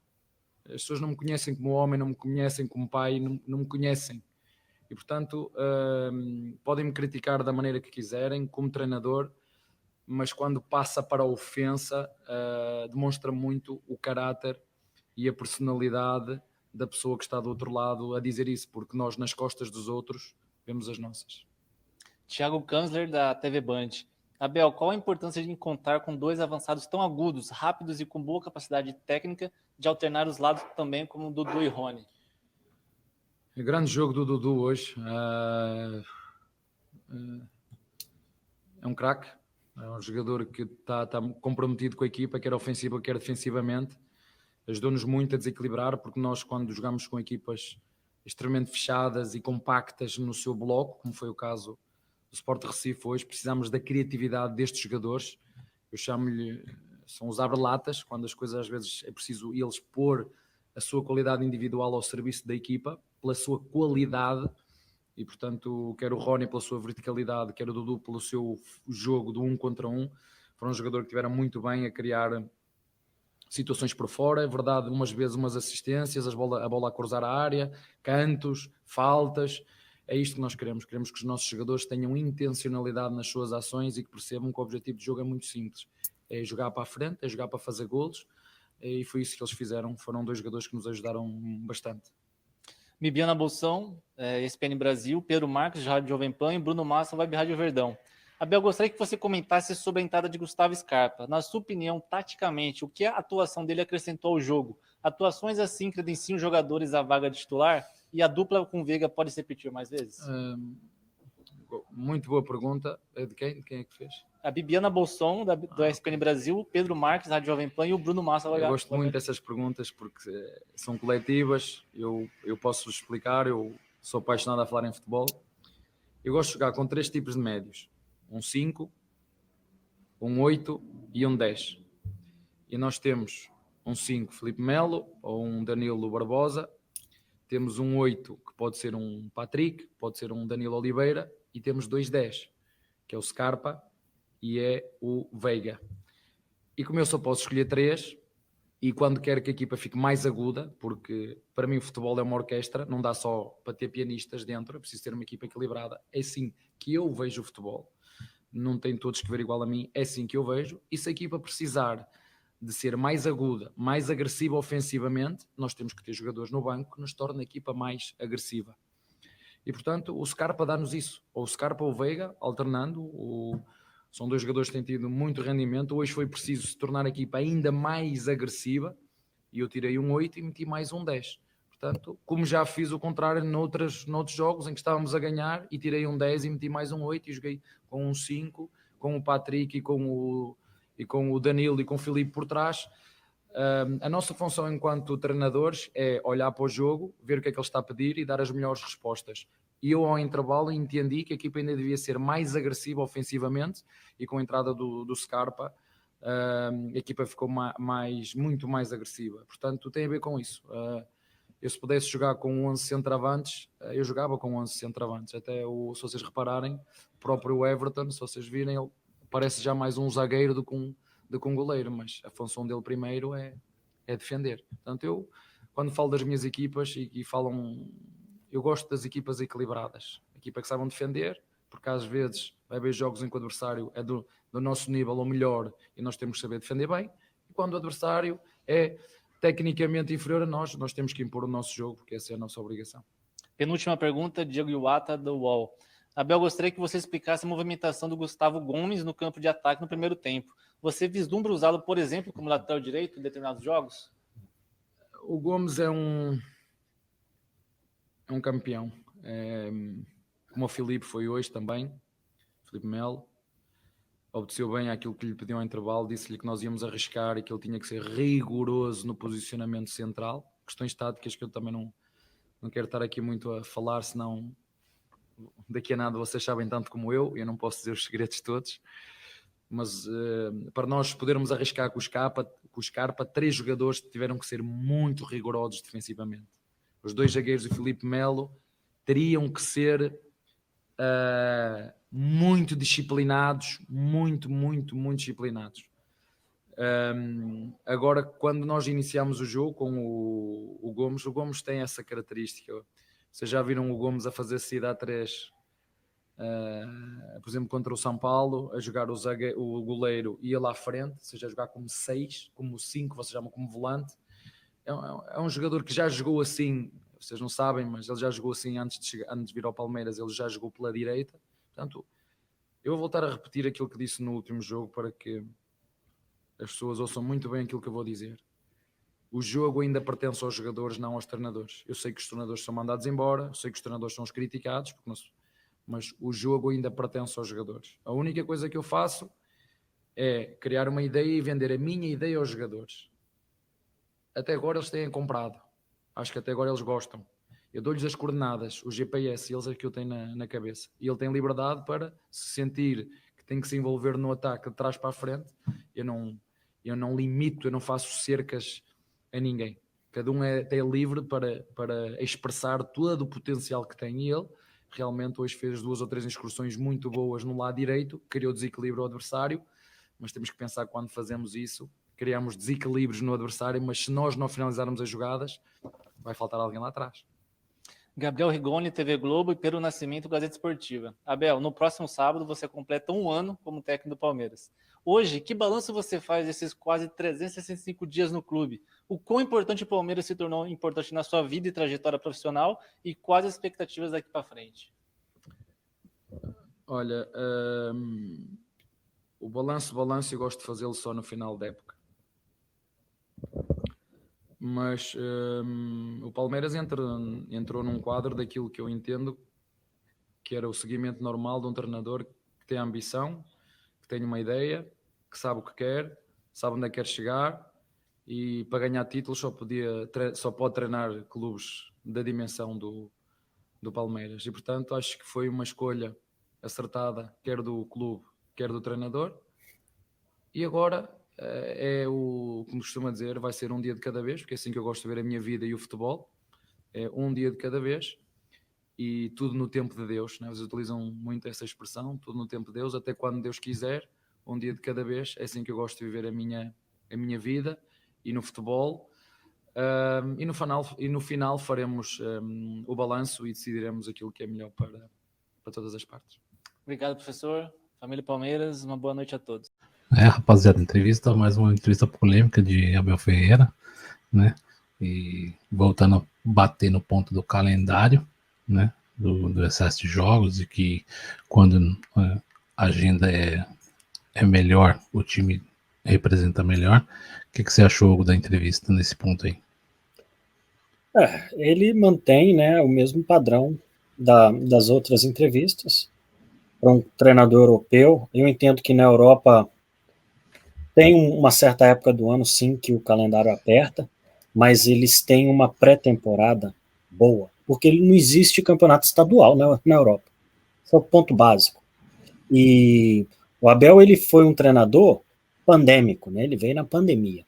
As pessoas não me conhecem como homem, não me conhecem como pai, não me conhecem. E, portanto, podem-me criticar da maneira que quiserem, como treinador, mas quando passa para a ofensa, demonstra muito o caráter e a personalidade da pessoa que está do outro lado a dizer isso, porque nós nas costas dos outros vemos as nossas. Thiago Kanzler, da TV Band. Abel, qual a importância de contar com dois avançados tão agudos, rápidos e com boa capacidade técnica de alternar os lados também, como Dudu e Rony? Grande jogo do Dudu hoje. É um craque. É um jogador que está comprometido com a equipa, quer ofensiva, quer defensivamente. Ajudou-nos muito a desequilibrar, porque nós, quando jogamos com equipas extremamente fechadas e compactas no seu bloco, como foi o caso do Sport Recife hoje, precisamos da criatividade destes jogadores. Eu chamo-lhe, são os abre-latas, quando as coisas às vezes é preciso eles pôr a sua qualidade individual ao serviço da equipa, pela sua qualidade. E portanto, quer o Rony pela sua verticalidade, quer o Dudu pelo seu jogo do 1 contra 1, foram um jogador que estiveram muito bem a criar situações por fora, é verdade, umas vezes umas assistências, a bola a cruzar a área, cantos, faltas. É isto que nós queremos que os nossos jogadores tenham intencionalidade nas suas ações e que percebam que o objetivo de jogo é muito simples, é jogar para a frente, é jogar para fazer golos, e foi isso que eles fizeram. Foram dois jogadores que nos ajudaram bastante. Bibiana Bolsão, ESPN Brasil, Pedro Marques, Rádio Jovem Pan, e Bruno Massa, Web Rádio Verdão. Abel, gostaria que você comentasse sobre a entrada de Gustavo Scarpa. Na sua opinião, taticamente, o que a atuação dele acrescentou ao jogo? Atuações assim credenciam jogadores à vaga de titular? E a dupla com Veiga pode se repetir mais vezes? Muito boa pergunta. De quem? De quem é que fez? A Bibiana Bolson, do ESPN Brasil, Pedro Marques, Rádio Jovem Pan, e o Bruno Massa. Eu gosto muito dessas perguntas porque são coletivas. Eu posso explicar, eu sou apaixonado a falar em futebol. Eu gosto de jogar com 3 tipos de médios. Um 5, um 8 e um 10. E nós temos um 5 Filipe Melo ou um Danilo Barbosa. Temos um 8 que pode ser um Patrick, pode ser um Danilo Oliveira. E temos 2 10, que é o Scarpa e é o Veiga. E como eu só posso escolher 3, e quando quero que a equipa fique mais aguda, porque para mim o futebol é uma orquestra, não dá só para ter pianistas dentro, é preciso ter uma equipa equilibrada. É assim que eu vejo o futebol, não tem todos que ver igual a mim, é assim que eu vejo, e se a equipa precisar de ser mais aguda, mais agressiva ofensivamente, nós temos que ter jogadores no banco que nos tornem a equipa mais agressiva. E portanto o Scarpa dá-nos isso, ou o Scarpa ou o Veiga, alternando, são dois jogadores que têm tido muito rendimento. Hoje foi preciso se tornar a equipa ainda mais agressiva e eu tirei um 8 e meti mais um 10. Portanto, como já fiz o contrário noutros jogos em que estávamos a ganhar e tirei um 10 e meti mais um 8 e joguei com um 5, com o Patrick e com o Danilo e com o Filipe por trás. A nossa função enquanto treinadores é olhar para o jogo, ver o que é que ele está a pedir e dar as melhores respostas. E eu ao intervalo entendi que a equipa ainda devia ser mais agressiva ofensivamente e com a entrada do Scarpa a equipa ficou muito mais agressiva. Portanto, tem a ver com isso. Eu se pudesse jogar com 11 centroavantes, eu jogava com 11 centroavantes. Até se vocês repararem, o próprio Everton, se vocês virem, ele parece já mais um zagueiro do que um goleiro, mas a função dele primeiro é defender. Portanto, eu, quando falo das minhas equipas e falam... Eu gosto das equipas equilibradas, equipa que saibam defender, porque às vezes vai haver jogos em que o adversário é do nosso nível ou melhor e nós temos que saber defender bem, e quando o adversário é tecnicamente inferior a nós temos que impor o nosso jogo, porque essa é a nossa obrigação. Penúltima pergunta, Diego Iwata, do UOL. Abel, gostaria que você explicasse a movimentação do Gustavo Gomes no campo de ataque no primeiro tempo. Você vislumbra usá-lo, por exemplo, como lateral direito em determinados jogos? O Gomes é um campeão, como o Filipe foi hoje também, Filipe Melo, obedeceu bem àquilo que lhe pediu ao intervalo, disse-lhe que nós íamos arriscar e que ele tinha que ser rigoroso no posicionamento central, questões táticas que eu também não quero estar aqui muito a falar, senão daqui a nada vocês sabem tanto como eu não posso dizer os segredos todos, mas para nós podermos arriscar com o Scarpa, 3 jogadores tiveram que ser muito rigorosos defensivamente. Os 2 zagueiros do Filipe Melo teriam que ser muito disciplinados, muito disciplinados. Agora, quando nós iniciamos o jogo com o Gomes tem essa característica. Vocês já viram o Gomes a fazer saída a 3, por exemplo, contra o São Paulo, a jogar o goleiro e ele à frente, ou seja, a jogar como 6, como 5, vocês chamam como volante. É um jogador que já jogou assim, vocês não sabem, mas ele já jogou assim antes de vir ao Palmeiras, ele já jogou pela direita. Portanto, eu vou voltar a repetir aquilo que disse no último jogo para que as pessoas ouçam muito bem aquilo que eu vou dizer. O jogo ainda pertence aos jogadores, não aos treinadores. Eu sei que os treinadores são mandados embora, eu sei que os treinadores são os criticados, mas o jogo ainda pertence aos jogadores. A única coisa que eu faço é criar uma ideia e vender a minha ideia aos jogadores. Até agora eles têm comprado. Acho que até agora eles gostam. Eu dou-lhes as coordenadas, o GPS, eles é que eu tenho na cabeça. E ele tem liberdade para se sentir que tem que se envolver no ataque de trás para a frente. Eu não limito, eu não faço cercas a ninguém. Cada um é livre para expressar todo o potencial que tem. E ele realmente hoje fez 2 ou 3 incursões muito boas no lado direito, criou desequilíbrio ao adversário, mas temos que pensar que quando fazemos isso, criamos desequilíbrios no adversário, mas se nós não finalizarmos as jogadas, vai faltar alguém lá atrás. Gabriel Rigoni, TV Globo, e Pedro Nascimento, Gazeta Esportiva. Abel, no próximo sábado você completa 1 ano como técnico do Palmeiras. Hoje, que balanço você faz desses quase 365 dias no clube? O quão importante o Palmeiras se tornou importante na sua vida e trajetória profissional e quais as expectativas daqui para frente? Olha, o balanço eu gosto de fazê-lo só no final da época. Mas o Palmeiras entrou num quadro daquilo que eu entendo que era o seguimento normal de um treinador que tem ambição, que tem uma ideia, que sabe o que quer, sabe onde é que quer chegar e para ganhar títulos só pode treinar clubes da dimensão do Palmeiras. E portanto acho que foi uma escolha acertada, quer do clube, quer do treinador. E agora como costuma dizer, vai ser um dia de cada vez, porque é assim que eu gosto de ver a minha vida e o futebol. É um dia de cada vez e tudo no tempo de Deus, né? Eles utilizam muito essa expressão, tudo no tempo de Deus, até quando Deus quiser, um dia de cada vez. É assim que eu gosto de viver a minha vida e no futebol. E no final faremos o balanço e decidiremos aquilo que é melhor para todas as partes. Obrigado, professor. Família Palmeiras, uma boa noite a todos. Rapaziada, mais uma entrevista polêmica de Abel Ferreira, né? E voltando a bater no ponto do calendário, né? Do excesso de jogos, e que quando a agenda é melhor, o time representa melhor. O que você achou da entrevista nesse ponto aí? Ele mantém, né, o mesmo padrão das outras entrevistas para um treinador europeu. Eu entendo que na Europa tem uma certa época do ano, sim, que o calendário aperta, mas eles têm uma pré-temporada boa, porque não existe campeonato estadual na Europa. Esse é o ponto básico. E o Abel, ele foi um treinador pandêmico, né? Ele veio na pandemia.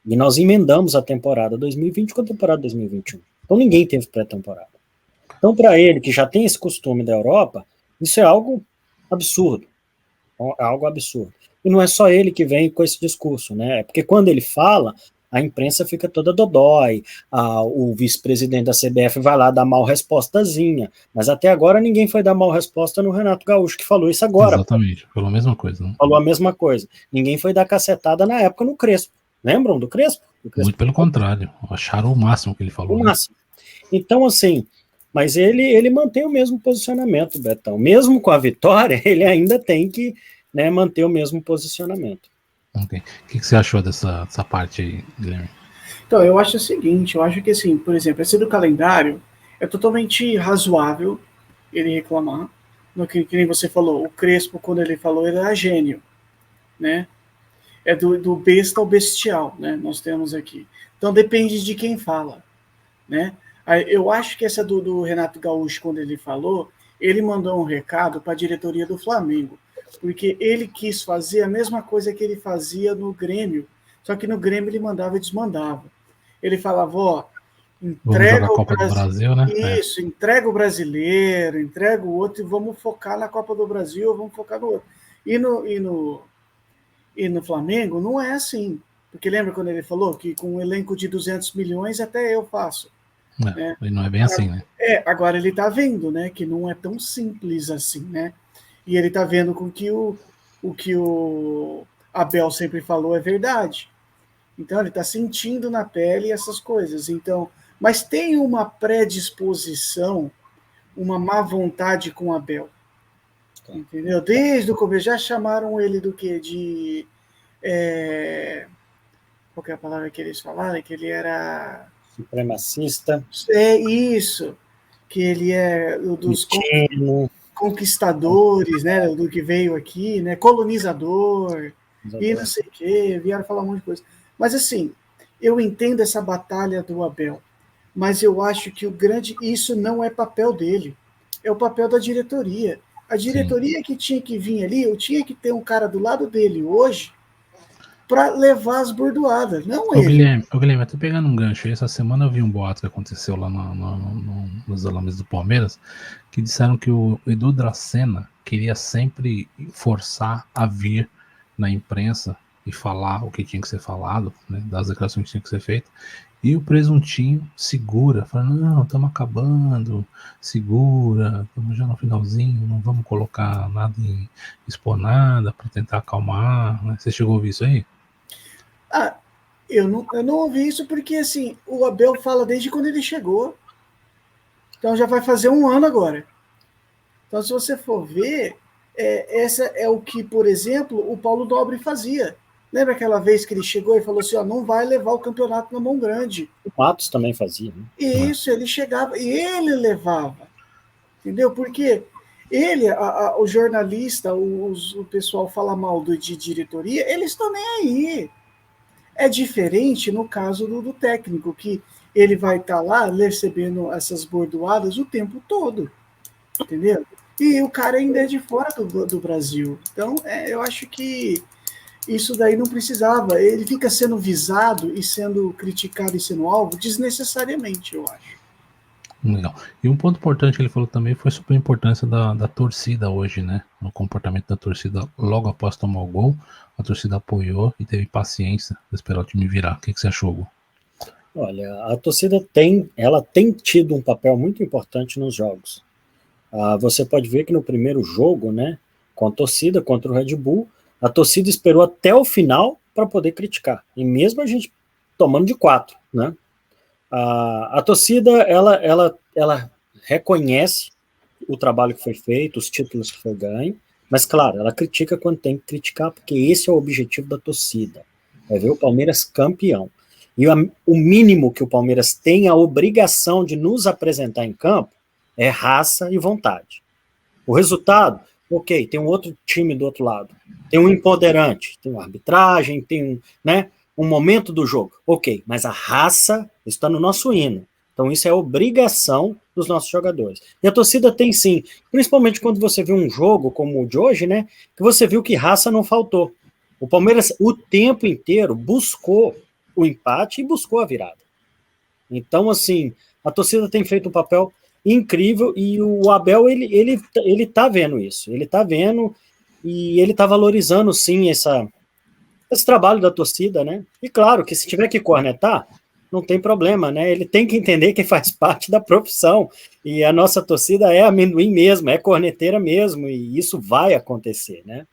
E nós emendamos a temporada 2020 com a temporada 2021. Então ninguém teve pré-temporada. Então, para ele, que já tem esse costume da Europa, isso é algo absurdo. É algo absurdo. E não é só ele que vem com esse discurso, né? Porque quando ele fala, a imprensa fica toda dodói, o vice-presidente da CBF vai lá dar mal respostazinha, mas até agora ninguém foi dar mal resposta no Renato Gaúcho, que falou isso agora. Exatamente, falou a mesma coisa. Né? Falou a mesma coisa. Ninguém foi dar cacetada na época no Crespo. Lembram do Crespo? Muito pelo contrário, acharam o máximo que ele falou. O máximo. Né? Então, assim, mas ele mantém o mesmo posicionamento, Betão. Mesmo com a vitória, ele ainda tem que, né, manter o mesmo posicionamento. Okay. O que você achou dessa parte aí, Guilherme? Então, eu acho o seguinte, eu acho que, assim, por exemplo, esse do calendário é totalmente razoável ele reclamar, no que nem você falou, o Crespo, quando ele falou, ele era gênio, né? É do besta ao bestial, né? Nós temos aqui. Então, depende de quem fala, né? Eu acho que essa do Renato Gaúcho, quando ele falou, ele mandou um recado para a diretoria do Flamengo, porque ele quis fazer a mesma coisa que ele fazia no Grêmio, só que no Grêmio ele mandava e desmandava. Ele falava, ó, entrega a Copa do Brasil, né? Isso, entrega o brasileiro, entrega o outro e vamos focar na Copa do Brasil, vamos focar no outro. E no Flamengo não é assim, porque lembra quando ele falou que com um elenco de 200 milhões até eu faço. Né? E não é bem assim, né? Agora ele está vendo, né, que não é tão simples assim, né? E ele está vendo com que o que o Abel sempre falou é verdade. Então ele está sentindo na pele essas coisas. Então, mas tem uma predisposição, uma má vontade com o Abel. Entendeu? Desde o começo já chamaram ele do quê? De qual que é a palavra que eles falaram? Que ele era supremacista. É isso, que ele é dos conquistadores, né? Do que veio aqui, né? Colonizador e não sei o quê, vieram falar um monte de coisa. Mas assim, eu entendo essa batalha do Abel, mas eu acho que isso não é papel dele, é o papel da diretoria. A diretoria que tinha que vir ali, eu tinha que ter um cara do lado dele hoje para levar as bordoadas, não ele. Guilherme, eu tô pegando um gancho aí. Essa semana eu vi um boato que aconteceu lá nos alames do Palmeiras, que disseram que o Edu Dracena queria sempre forçar a vir na imprensa e falar o que tinha que ser falado, né, das declarações que tinha que ser feitas, e o presuntinho segura, falando, não, estamos acabando, segura, estamos já no finalzinho, não vamos colocar nada expor nada para tentar acalmar, né? Você chegou a ouvir isso aí? Eu não ouvi isso porque, assim, o Abel fala desde quando ele chegou, então já vai fazer um ano agora. Então, se você for ver, essa é o que, por exemplo, o Paulo Nobre fazia. Lembra aquela vez que ele chegou e falou assim, ó, não vai levar o campeonato na mão grande. O Matos também fazia. Né? Isso, ele chegava e ele levava. Entendeu? Porque ele, o jornalista, o pessoal fala mal de diretoria, eles estão nem aí. É diferente no caso do técnico, que ele vai estar lá recebendo essas bordoadas o tempo todo. Entendeu? E o cara ainda é de fora do Brasil. Então, eu acho que isso daí não precisava. Ele fica sendo visado e sendo criticado e sendo alvo desnecessariamente, eu acho. Legal. E um ponto importante que ele falou também foi sobre a importância da torcida hoje, né? O comportamento da torcida logo após tomar o gol, a torcida apoiou e teve paciência de esperar o time virar. O que você achou, Hugo? Olha, a torcida ela tem tido um papel muito importante nos jogos. Você pode ver que no primeiro jogo, né, com a torcida contra o Red Bull, a torcida esperou até o final para poder criticar. E mesmo a gente tomando de 4, né? A torcida, ela reconhece o trabalho que foi feito, os títulos que foi ganho, mas, claro, ela critica quando tem que criticar, porque esse é o objetivo da torcida, é ver o Palmeiras campeão. E o mínimo que o Palmeiras tem a obrigação de nos apresentar em campo é raça e vontade. O resultado, ok, tem um outro time do outro lado, tem um empoderante, tem uma arbitragem, tem um momento do jogo, ok, mas a raça está no nosso hino. Então isso é obrigação dos nossos jogadores. E a torcida tem sim, principalmente quando você vê um jogo como o de hoje, né, que você viu que raça não faltou. O Palmeiras o tempo inteiro buscou o empate e buscou a virada. Então, assim, a torcida tem feito um papel incrível e o Abel, ele tá vendo isso. Ele tá vendo e ele tá valorizando, sim, esse trabalho da torcida, né? E claro que se tiver que cornetar, não tem problema, né? Ele tem que entender que faz parte da profissão. E a nossa torcida é amendoim mesmo, é corneteira mesmo, e isso vai acontecer, né?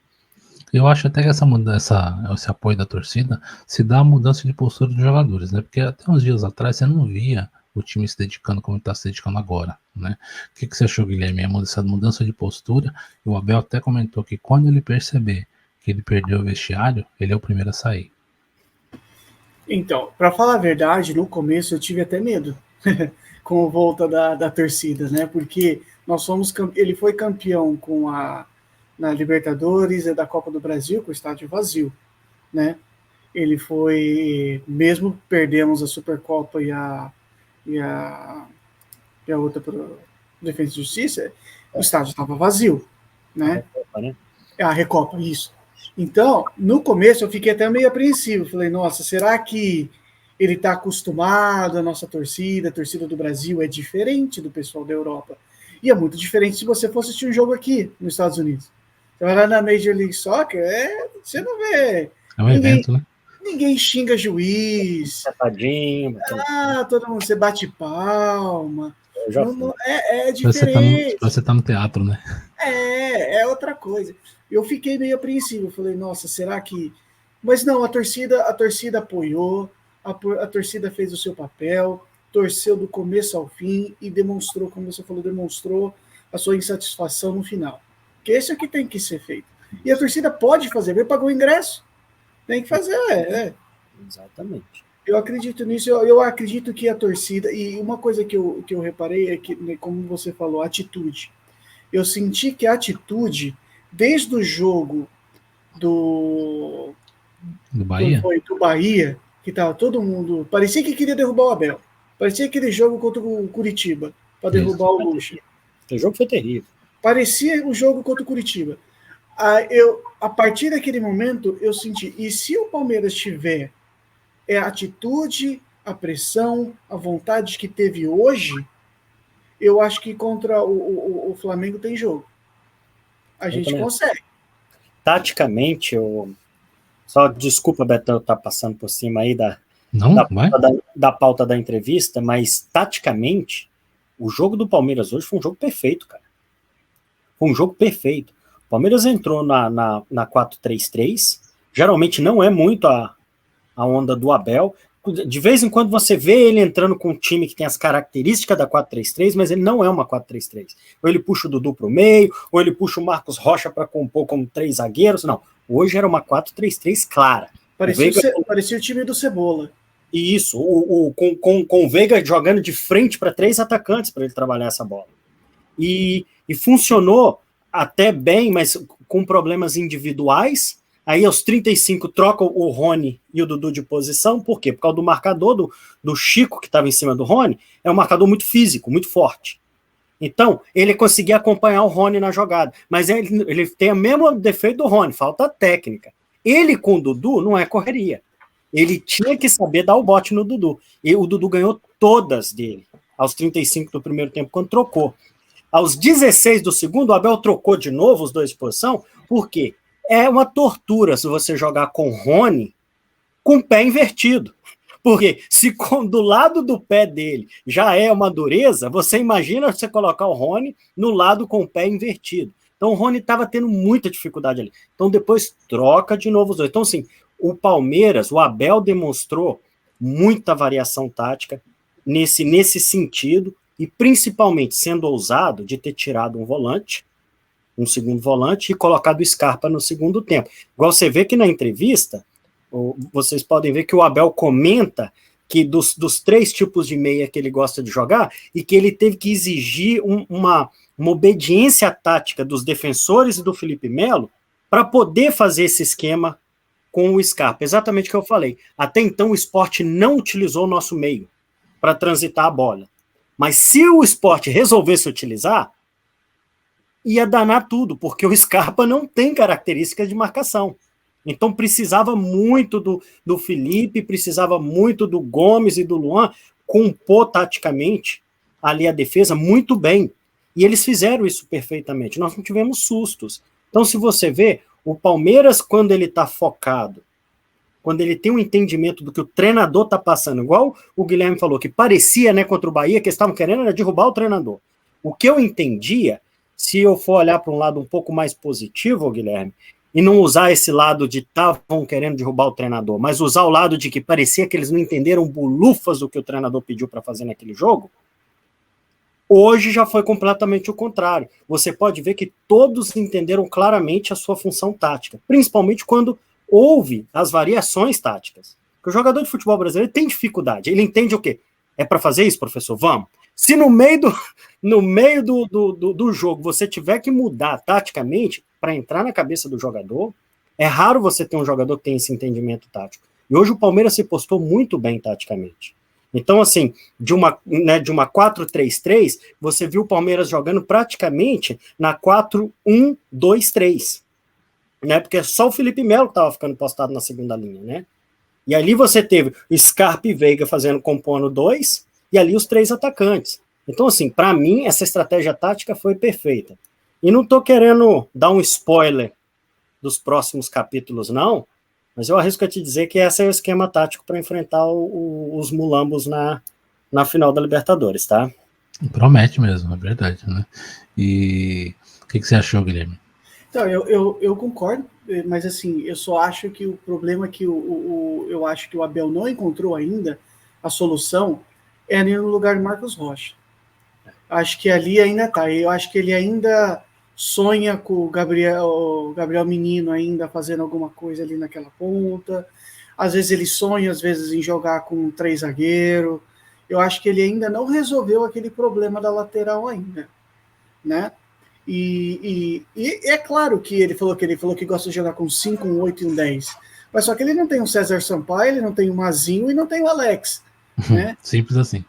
Eu acho até que essa mudança, esse apoio da torcida, se dá a mudança de postura dos jogadores, né? Porque até uns dias atrás você não via o time se dedicando como está se dedicando agora, né? O que você achou, Guilherme? Essa mudança de postura, e o Abel até comentou que quando ele perceber que ele perdeu o vestiário, ele é o primeiro a sair. Então, para falar a verdade, no começo eu tive até medo com a volta da torcida, né? Porque ele foi campeão na Libertadores e da Copa do Brasil com o estádio vazio, né? Ele foi, mesmo perdemos a Supercopa e a outra para Defesa e Justiça, o estádio estava vazio, né? A Recopa, isso. Então, no começo eu fiquei até meio apreensivo. Falei, nossa, será que ele está acostumado, a nossa torcida, a torcida do Brasil é diferente do pessoal da Europa? E é muito diferente se você for assistir um jogo aqui nos Estados Unidos. Você vai lá na Major League Soccer, você não vê. É um evento, né? Ninguém xinga juiz. Tadinho. Todo mundo, você bate palma. É diferente. Você tá no teatro, né? É outra coisa. Eu fiquei meio apreensivo. Falei, nossa, será que... Mas não, a torcida apoiou, a torcida fez o seu papel, torceu do começo ao fim e demonstrou, como você falou, demonstrou a sua insatisfação no final. Que esse é o que tem que ser feito. E a torcida pode fazer, ele pagou o ingresso. Tem que fazer, Exatamente. Eu acredito nisso, eu acredito que a torcida, e uma coisa que eu reparei é que, como você falou, a atitude. Eu senti que a atitude, desde o jogo do Bahia? Do Bahia, que estava todo mundo, parecia que queria derrubar o Abel. Parecia aquele jogo contra o Curitiba, para derrubar o Lucha. O jogo foi terrível. Parecia o jogo contra o Curitiba. A partir daquele momento, eu senti, e se o Palmeiras tiver a atitude, a pressão, a vontade que teve hoje, eu acho que contra o Flamengo tem jogo. A gente consegue. Taticamente, só desculpa, Betão, estar passando por cima aí da pauta da entrevista, mas taticamente, o jogo do Palmeiras hoje foi um jogo perfeito, cara. Foi um jogo perfeito. O Palmeiras entrou na 4-3-3, geralmente não é muito a onda do Abel. De vez em quando você vê ele entrando com um time que tem as características da 4-3-3, mas ele não é uma 4-3-3. Ou ele puxa o Dudu para o meio, ou ele puxa o Marcos Rocha para compor como 3 zagueiros. Não, hoje era uma 4-3-3 clara. Parecia o time do Cebola. Isso, com o Veiga jogando de frente para 3 atacantes para ele trabalhar essa bola. E funcionou até bem, mas com problemas individuais. Aí aos 35 troca o Rony e o Dudu de posição. Por quê? Por causa do marcador do Chico, que estava em cima do Rony, é um marcador muito físico, muito forte. Então, ele conseguia acompanhar o Rony na jogada. Mas ele tem o mesmo defeito do Rony, falta técnica. Ele com o Dudu não é correria. Ele tinha que saber dar o bote no Dudu. E o Dudu ganhou todas dele. aos 35 do primeiro tempo, quando trocou. Aos 16 do segundo, o Abel trocou de novo os dois de posição, porque é uma tortura se você jogar com Rony com o pé invertido. Porque se do lado do pé dele já é uma dureza, você imagina você colocar o Rony no lado com o pé invertido. Então o Rony estava tendo muita dificuldade ali. Então depois troca de novo os dois. Então assim, o Palmeiras, o Abel demonstrou muita variação tática nesse sentido, e principalmente sendo ousado de ter tirado um segundo volante, e colocado o Scarpa no segundo tempo. Igual você vê que na entrevista, vocês podem ver que o Abel comenta que dos 3 tipos de meia que ele gosta de jogar, e que ele teve que exigir uma obediência tática dos defensores e do Felipe Melo para poder fazer esse esquema com o Scarpa. Exatamente o que eu falei. Até então o Sport não utilizou o nosso meio para transitar a bola. Mas se o Sport resolvesse utilizar, ia danar tudo, porque o Scarpa não tem características de marcação. Então precisava muito do Felipe, precisava muito do Gomes e do Luan compor taticamente ali a defesa muito bem. E eles fizeram isso perfeitamente. Nós não tivemos sustos. Então, se você vê, o Palmeiras, quando ele está focado, quando ele tem um entendimento do que o treinador está passando, igual o Guilherme falou, que parecia, né, contra o Bahia, que eles estavam querendo era derrubar o treinador. O que eu entendia, se eu for olhar para um lado um pouco mais positivo, Guilherme, e não usar esse lado de estavam querendo derrubar o treinador, mas usar o lado de que parecia que eles não entenderam bolufas do que o treinador pediu para fazer naquele jogo, hoje já foi completamente o contrário. Você pode ver que todos entenderam claramente a sua função tática, principalmente quando houve as variações táticas. Porque o jogador de futebol brasileiro tem dificuldade. Ele entende o quê? É para fazer isso, professor? Vamos. Se no meio do jogo você tiver que mudar taticamente para entrar na cabeça do jogador, é raro você ter um jogador que tem esse entendimento tático. E hoje o Palmeiras se postou muito bem taticamente. Então, assim, de uma 4-3-3, você viu o Palmeiras jogando praticamente na 4-1-2-3. Né? Porque é só o Felipe Melo que estava ficando postado na segunda linha, né? E ali você teve Scarpa e Veiga compondo 2, e ali os 3 atacantes. Então, assim, para mim, essa estratégia tática foi perfeita. E não estou querendo dar um spoiler dos próximos capítulos, não, mas eu arrisco a te dizer que esse é o esquema tático para enfrentar os mulambos na final da Libertadores, tá? Promete mesmo, é verdade, né? E o que você achou, Guilherme? Então, eu concordo, mas assim, eu só acho que o problema é que eu acho que o Abel não encontrou ainda a solução é ali no lugar do Marcos Rocha. Acho que ali ainda tá. Eu acho que ele ainda sonha com o Gabriel Menino ainda fazendo alguma coisa ali naquela ponta. Às vezes ele sonha, às vezes, em jogar com 3 zagueiros. Eu acho que ele ainda não resolveu aquele problema da lateral ainda, né? E é claro que ele falou que gosta de jogar com 5, um 8 e um 10. Mas só que ele não tem o César Sampaio, ele não tem o Mazinho e não tem o Alex, né? Simples assim.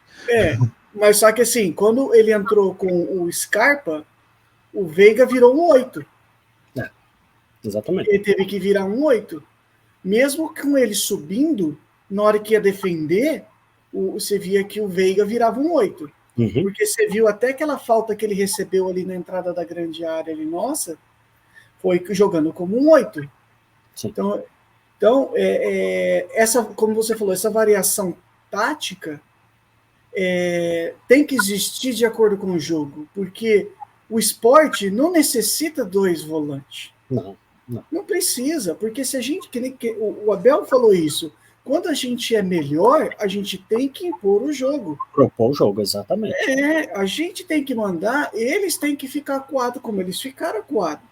Mas só que assim, quando ele entrou com o Scarpa, o Veiga virou um 8. Exatamente. Ele teve que virar um 8. Mesmo com ele subindo, na hora que ia defender, você via que o Veiga virava um 8. Uhum. Porque você viu até aquela falta que ele recebeu ali na entrada da grande área, ali, nossa, foi jogando como um 8. Sim. Então essa, como você falou, essa variação tática tem que existir de acordo com o jogo, porque o esporte não necessita 2 volantes. Não precisa, porque se a gente, o Abel falou isso, quando a gente é melhor, a gente tem que impor o jogo. Propor o jogo, exatamente. A gente tem que mandar, eles têm que ficar acuados como eles ficaram acuados.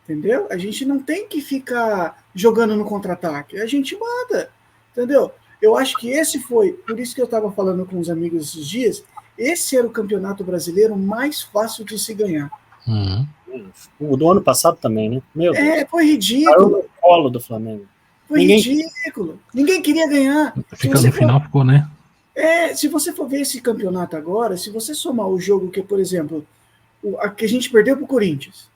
Entendeu? A gente não tem que ficar jogando no contra-ataque, a gente manda. Entendeu? Eu acho que esse foi, por isso que eu estava falando com os amigos esses dias, esse era o campeonato brasileiro mais fácil de se ganhar. Uhum. O do ano passado também, né? Meu Deus. Foi ridículo. No colo do Flamengo. Foi ridículo. Ninguém queria ganhar. Fica no final, ficou, né? Se você for ver esse campeonato agora, se você somar o jogo que, por exemplo, a que a gente perdeu para o Corinthians,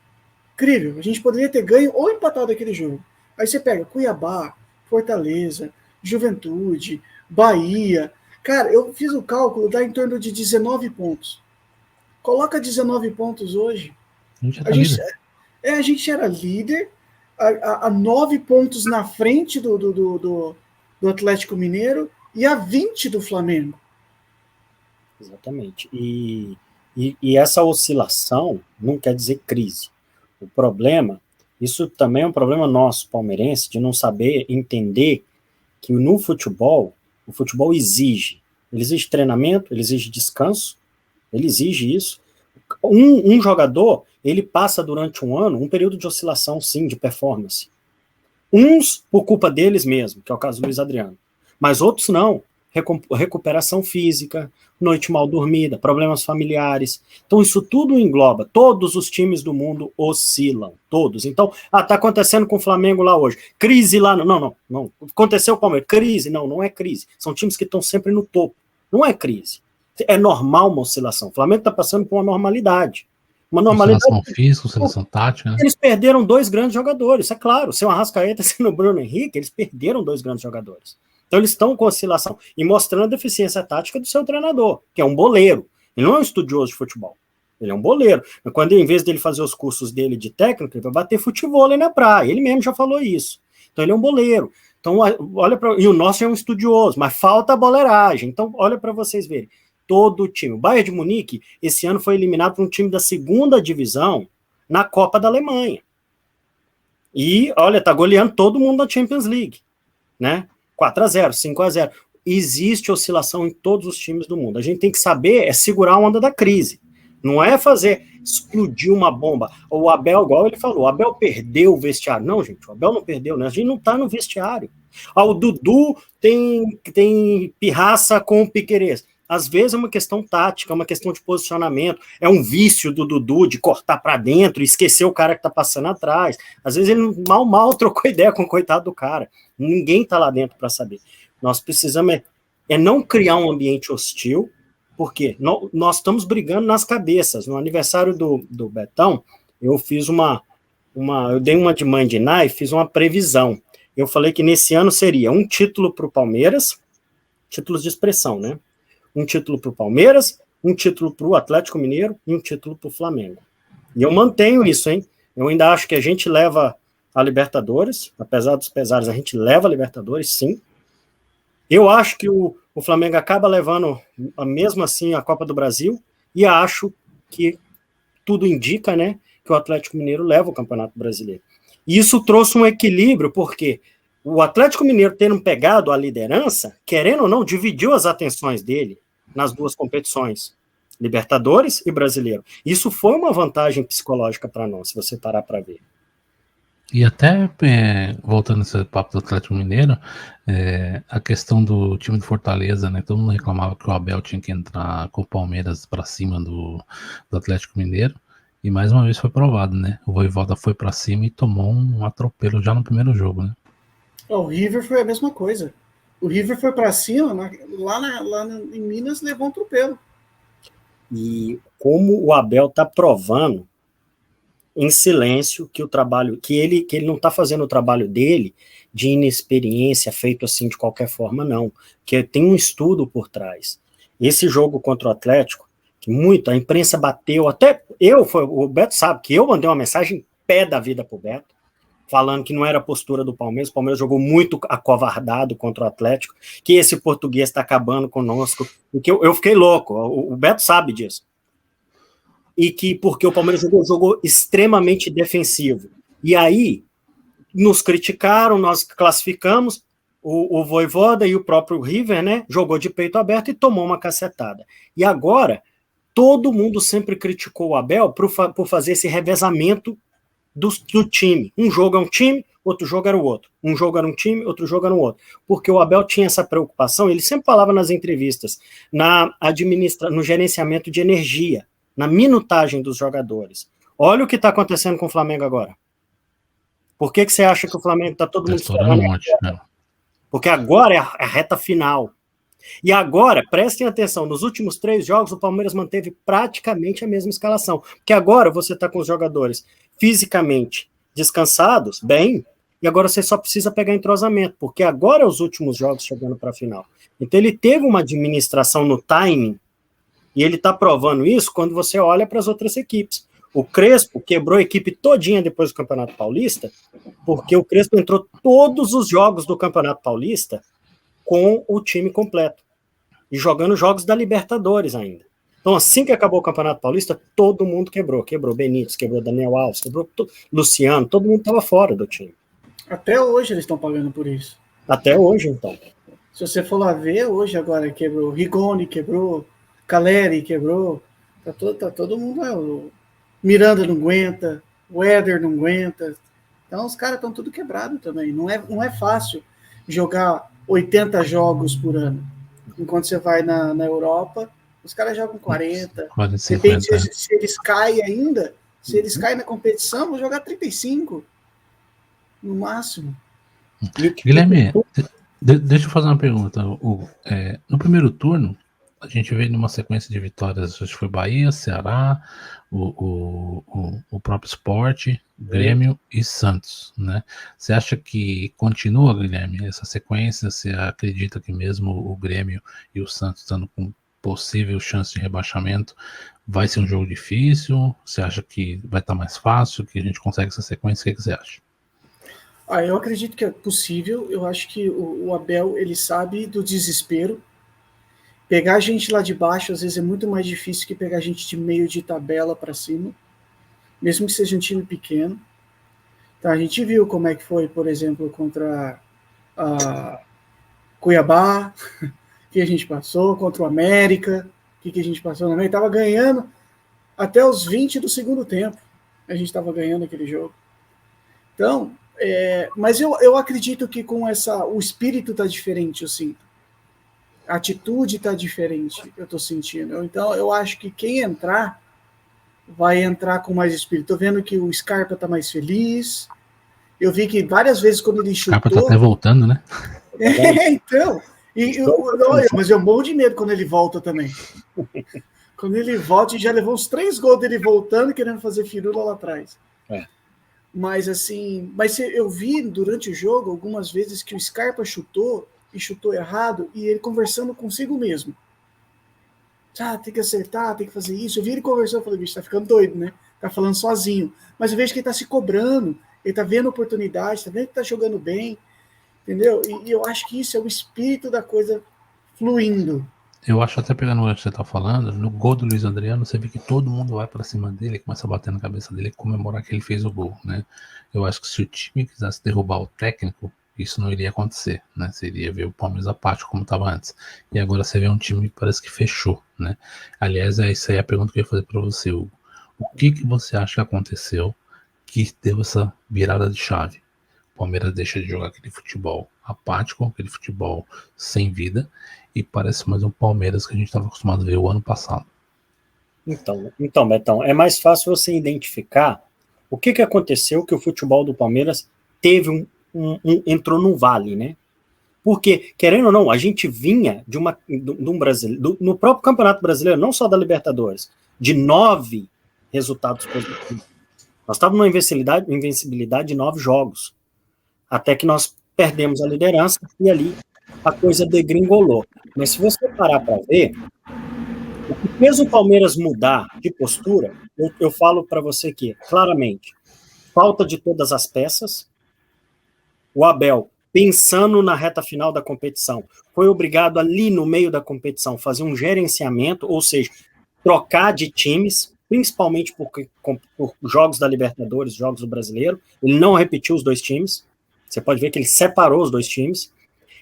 incrível, a gente poderia ter ganho ou empatado aquele jogo. Aí você pega Cuiabá, Fortaleza, Juventude, Bahia. Cara, eu fiz o cálculo, dá em torno de 19 pontos. Coloca 19 pontos hoje. A gente já tá líder. A gente era líder, a 9 pontos na frente do Atlético Mineiro e a 20 do Flamengo. Exatamente. E essa oscilação não quer dizer crise. O problema, isso também é um problema nosso, palmeirense, de não saber entender que no futebol, o futebol exige. Ele exige treinamento, ele exige descanso, ele exige isso. Um jogador, ele passa durante um ano um período de oscilação, sim, de performance. Uns por culpa deles mesmo, que é o caso do Luiz Adriano. Mas outros não. Recuperação física, noite mal dormida, problemas familiares. Então isso tudo engloba. Todos os times do mundo oscilam, todos. Então, tá acontecendo com o Flamengo lá hoje. Crise lá, não. Aconteceu com o Palmeiras, crise, não é crise. São times que estão sempre no topo. Não é crise. É normal uma oscilação. O Flamengo está passando por uma normalidade. Uma normalidade. Oscilação física, oscilação tática, né? Eles perderam 2 grandes jogadores, é claro. Seu Arrascaeta sendo o Bruno Henrique, eles perderam 2 grandes jogadores. Então eles estão com oscilação e mostrando a deficiência tática do seu treinador, que é um boleiro. Ele não é um estudioso de futebol. Ele é um boleiro. Quando, em vez dele fazer os cursos dele de técnico, ele vai bater futevôlei na praia. Ele mesmo já falou isso. Então ele é um boleiro. Então, olha para. E o nosso é um estudioso, mas falta a boleiragem. Então, olha para vocês verem. Todo o time. O Bayern de Munique, esse ano, foi eliminado por um time da 2ª divisão na Copa da Alemanha. E, olha, tá goleando todo mundo na Champions League, né? 4-0, 5-0. Existe oscilação em todos os times do mundo. A gente tem que saber segurar a onda da crise. Não é explodir uma bomba. O Abel, igual ele falou, o Abel perdeu o vestiário. Não, gente, o Abel não perdeu, né? A gente não tá no vestiário. O Dudu tem pirraça com o Piquerez. Às vezes é uma questão tática, é uma questão de posicionamento, é um vício do Dudu de cortar para dentro e esquecer o cara que tá passando atrás. Às vezes ele mal trocou ideia com o coitado do cara. Ninguém tá lá dentro para saber. Nós precisamos não criar um ambiente hostil, porque nós estamos brigando nas cabeças. No aniversário do Betão, eu fiz eu dei uma de mãe de Nai, fiz uma previsão. Eu falei que nesse ano seria um título para o Palmeiras, títulos de expressão, né? Um título para o Palmeiras, um título para o Atlético Mineiro e um título para o Flamengo. E eu mantenho isso, hein? Eu ainda acho que a gente leva a Libertadores, apesar dos pesares, a gente leva a Libertadores, sim. Eu acho que o Flamengo acaba levando, mesmo assim, a Copa do Brasil, e acho que tudo indica, né, que o Atlético Mineiro leva o Campeonato Brasileiro. E isso trouxe um equilíbrio, porque o Atlético Mineiro tendo pegado a liderança, querendo ou não, dividiu as atenções dele nas 2 competições, Libertadores e Brasileiro. Isso foi uma vantagem psicológica para nós, se você parar para ver. E até, voltando nesse papo do Atlético Mineiro, a questão do time do Fortaleza, né? Todo mundo reclamava que o Abel tinha que entrar com o Palmeiras para cima do Atlético Mineiro, e mais uma vez foi provado, né? O Vojvoda foi para cima e tomou um atropelo já no primeiro jogo, né? O River foi a mesma coisa. O River foi para cima, lá em Minas levou um atropelo. E como o Abel está provando em silêncio que o trabalho, que ele não está fazendo o trabalho dele de inexperiência, feito assim de qualquer forma, não. Que tem um estudo por trás. Esse jogo contra o Atlético, que a imprensa bateu, até o Beto sabe que eu mandei uma mensagem pé da vida pro Beto, falando que não era a postura do Palmeiras. O Palmeiras jogou muito acovardado contra o Atlético, que esse português está acabando conosco, e que eu fiquei louco, o Beto sabe disso. E que porque o Palmeiras jogou extremamente defensivo. E aí, nos criticaram, nós classificamos, o Vojvoda e o próprio River, né, jogou de peito aberto e tomou uma cacetada. E agora, todo mundo sempre criticou o Abel por fazer esse revezamento do time. Um jogo é um time, outro jogo era o outro. Um jogo era um time, outro jogo era o outro. Porque o Abel tinha essa preocupação, ele sempre falava nas entrevistas, no gerenciamento de energia, na minutagem dos jogadores. Olha o que está acontecendo com o Flamengo agora. Por que você acha que o Flamengo está todo mundo estourando um monte, né? Porque agora é a reta final. E agora, prestem atenção, nos últimos 3 jogos o Palmeiras manteve praticamente a mesma escalação. Porque agora você está com os jogadores fisicamente descansados, bem, e agora você só precisa pegar entrosamento, porque agora é os últimos jogos chegando para a final. Então ele teve uma administração no timing, e ele está provando isso quando você olha para as outras equipes. O Crespo quebrou a equipe todinha depois do Campeonato Paulista, porque o Crespo entrou todos os jogos do Campeonato Paulista com o time completo, e jogando jogos da Libertadores ainda. Então, assim que acabou o Campeonato Paulista, todo mundo quebrou. Quebrou Benítez, quebrou Daniel Alves, quebrou Luciano, todo mundo estava fora do time. Até hoje eles estão pagando por isso. Até hoje, então. Se você for lá ver, hoje agora quebrou Rigoni, quebrou Caleri, quebrou. Tá todo mundo. O Miranda não aguenta, o Éder não aguenta. Então os caras estão tudo quebrado também. Não é fácil jogar 80 jogos por ano. Enquanto você vai na Europa, os caras jogam 40. Depende se eles caem ainda. Se eles caem na competição, vão jogar 35. No máximo. Guilherme, deixa eu fazer uma pergunta. No primeiro turno, a gente veio numa sequência de vitórias, acho que foi Bahia, Ceará, o próprio Sport, Grêmio e Santos, né? Você acha que continua, Guilherme, essa sequência? Você acredita que mesmo o Grêmio e o Santos estando com possível chance de rebaixamento, vai ser um jogo difícil? Você acha que vai estar mais fácil, que a gente consegue essa sequência? O que você acha? Eu acredito que é possível. Eu acho que o Abel, ele sabe do desespero. Pegar a gente lá de baixo, às vezes, é muito mais difícil que pegar a gente de meio de tabela para cima, mesmo que seja um time pequeno. Então, a gente viu como é que foi, por exemplo, contra a Cuiabá, que a gente passou, contra o América, que a gente passou. O América estava ganhando até os 20 do segundo tempo. A gente estava ganhando aquele jogo. Então, mas eu acredito que com o espírito está diferente, eu sinto. A atitude está diferente, eu estou sentindo. Então, eu acho que quem entrar, vai entrar com mais espírito. Estou vendo que o Scarpa está mais feliz. Eu vi que várias vezes quando ele chutou... O Scarpa está até voltando, né? Então. Mas eu morro de medo quando ele volta também. Quando ele volta, já levou uns 3 gols dele voltando, querendo fazer firula lá atrás. Mas assim, eu vi durante o jogo algumas vezes que o Scarpa chutou e chutou errado, e ele conversando consigo mesmo. Tem que acertar, tem que fazer isso. Eu vi ele conversando, eu falei, bicho, tá ficando doido, né? Tá falando sozinho. Mas eu vejo que ele tá se cobrando, ele tá vendo oportunidade, tá vendo que tá jogando bem, entendeu? E eu acho que isso é o espírito da coisa fluindo. Eu acho, até pegando o que você tá falando, no gol do Luiz Adriano, você vê que todo mundo vai para cima dele, começa a bater na cabeça dele e comemorar que ele fez o gol, né? Eu acho que se o time quisesse derrubar o técnico, isso não iria acontecer, né? Você iria ver o Palmeiras apático como estava antes. E agora você vê um time que parece que fechou, né? Aliás, isso aí é a pergunta que eu ia fazer para você, Hugo. O que você acha que aconteceu que deu essa virada de chave? O Palmeiras deixa de jogar aquele futebol apático, aquele futebol sem vida, e parece mais um Palmeiras que a gente estava acostumado a ver o ano passado. Então, Betão, é mais fácil você identificar o que aconteceu que o futebol do Palmeiras teve entrou num vale, né? Porque, querendo ou não, a gente vinha de um brasileiro, no próprio Campeonato Brasileiro, não só da Libertadores, de 9 resultados positivos. Nós estávamos numa invencibilidade de 9 jogos, até que nós perdemos a liderança e ali a coisa degringolou. Mas se você parar para ver, o que fez o Palmeiras mudar de postura, eu falo para você que, claramente, falta de todas as peças. O Abel, pensando na reta final da competição, foi obrigado ali no meio da competição fazer um gerenciamento, ou seja, trocar de times, principalmente por jogos da Libertadores, jogos do Brasileiro. Ele não repetiu os 2 times. Você pode ver que ele separou os 2 times.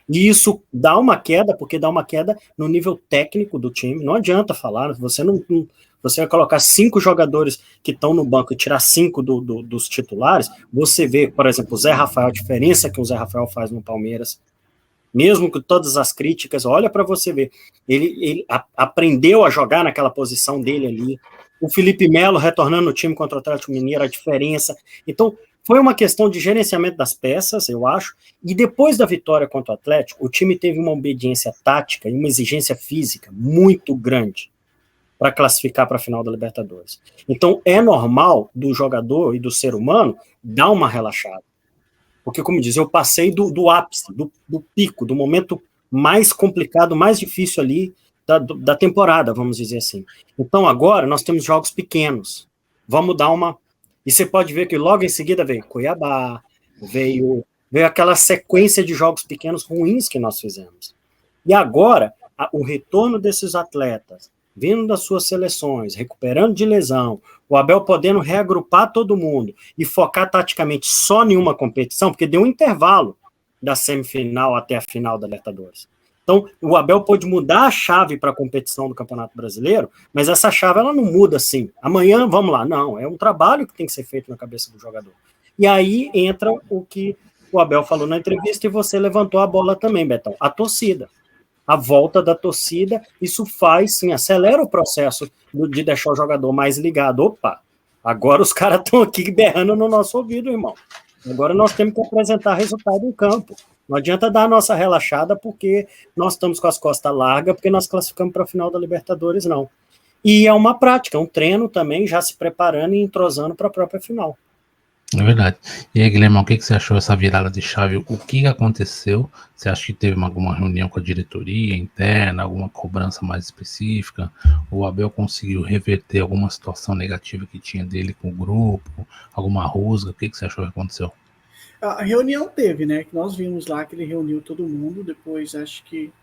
E isso dá uma queda, porque dá uma queda no nível técnico do time. Não adianta falar, você vai colocar 5 jogadores que estão no banco e tirar 5 dos titulares, você vê, por exemplo, o Zé Rafael, a diferença que o Zé Rafael faz no Palmeiras, mesmo com todas as críticas, olha para você ver, ele aprendeu a jogar naquela posição dele ali, o Felipe Melo retornando no time contra o Atlético Mineiro, a diferença. Então, foi uma questão de gerenciamento das peças, eu acho, e depois da vitória contra o Atlético, o time teve uma obediência tática e uma exigência física muito grande para classificar para a final da Libertadores. Então, é normal do jogador e do ser humano dar uma relaxada. Porque, como diz, eu passei do ápice, do pico, do momento mais complicado, mais difícil ali da temporada, vamos dizer assim. Então, agora, nós temos jogos pequenos. Vamos dar uma... E você pode ver que logo em seguida veio Cuiabá, veio aquela sequência de jogos pequenos ruins que nós fizemos. E agora, o retorno desses atletas, vindo das suas seleções, recuperando de lesão, o Abel podendo reagrupar todo mundo e focar taticamente só em uma competição, porque deu um intervalo da semifinal até a final da Libertadores. Então, o Abel pôde mudar a chave para a competição do Campeonato Brasileiro, mas essa chave ela não muda assim. Amanhã, vamos lá. Não, é um trabalho que tem que ser feito na cabeça do jogador. E aí entra o que o Abel falou na entrevista e você levantou a bola também, Betão. A torcida. A volta da torcida, isso faz, sim, acelera o processo de deixar o jogador mais ligado. Opa, agora os caras estão aqui berrando no nosso ouvido, irmão. Agora nós temos que apresentar resultado em campo. Não adianta dar a nossa relaxada porque nós estamos com as costas largas, porque nós classificamos para a final da Libertadores, não. E é uma prática, um treino também, já se preparando e entrosando para a própria final. É verdade. E aí, Guilherme, o que você achou dessa virada de chave? O que aconteceu? Você acha que teve alguma reunião com a diretoria interna, alguma cobrança mais específica? O Abel conseguiu reverter alguma situação negativa que tinha dele com o grupo? Alguma rusga? O que você achou que aconteceu? A reunião teve, né? Que nós vimos lá que ele reuniu todo mundo, depois acho que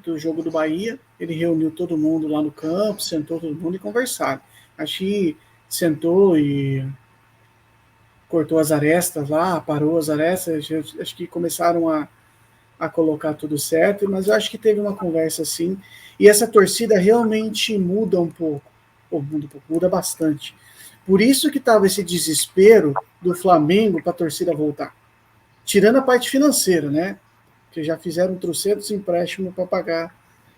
do jogo do Bahia, ele reuniu todo mundo lá no campo, sentou todo mundo e conversaram. Acho que sentou e cortou as arestas lá, parou as arestas, acho que começaram a colocar tudo certo, mas eu acho que teve uma conversa assim, e essa torcida realmente muda um pouco, muda bastante. Por isso que estava esse desespero do Flamengo para a torcida voltar. Tirando a parte financeira, né? Que já fizeram 300 empréstimos para pagar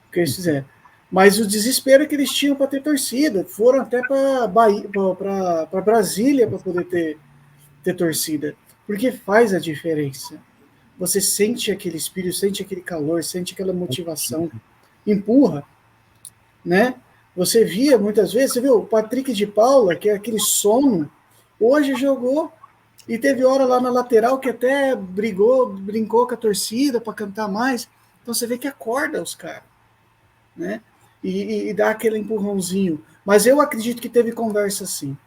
o que eles fizeram. Mas o desespero que eles tinham para ter torcida, foram até para Brasília para poder ter torcida, porque faz a diferença. Você sente aquele espírito, sente aquele calor, sente aquela motivação, empurra, né? Você via muitas vezes, você viu o Patrick de Paula, que é aquele sono, hoje jogou e teve hora lá na lateral que até brincou com a torcida para cantar mais. Então você vê que acorda os caras, né? E dá aquele empurrãozinho. Mas eu acredito que teve conversa sim.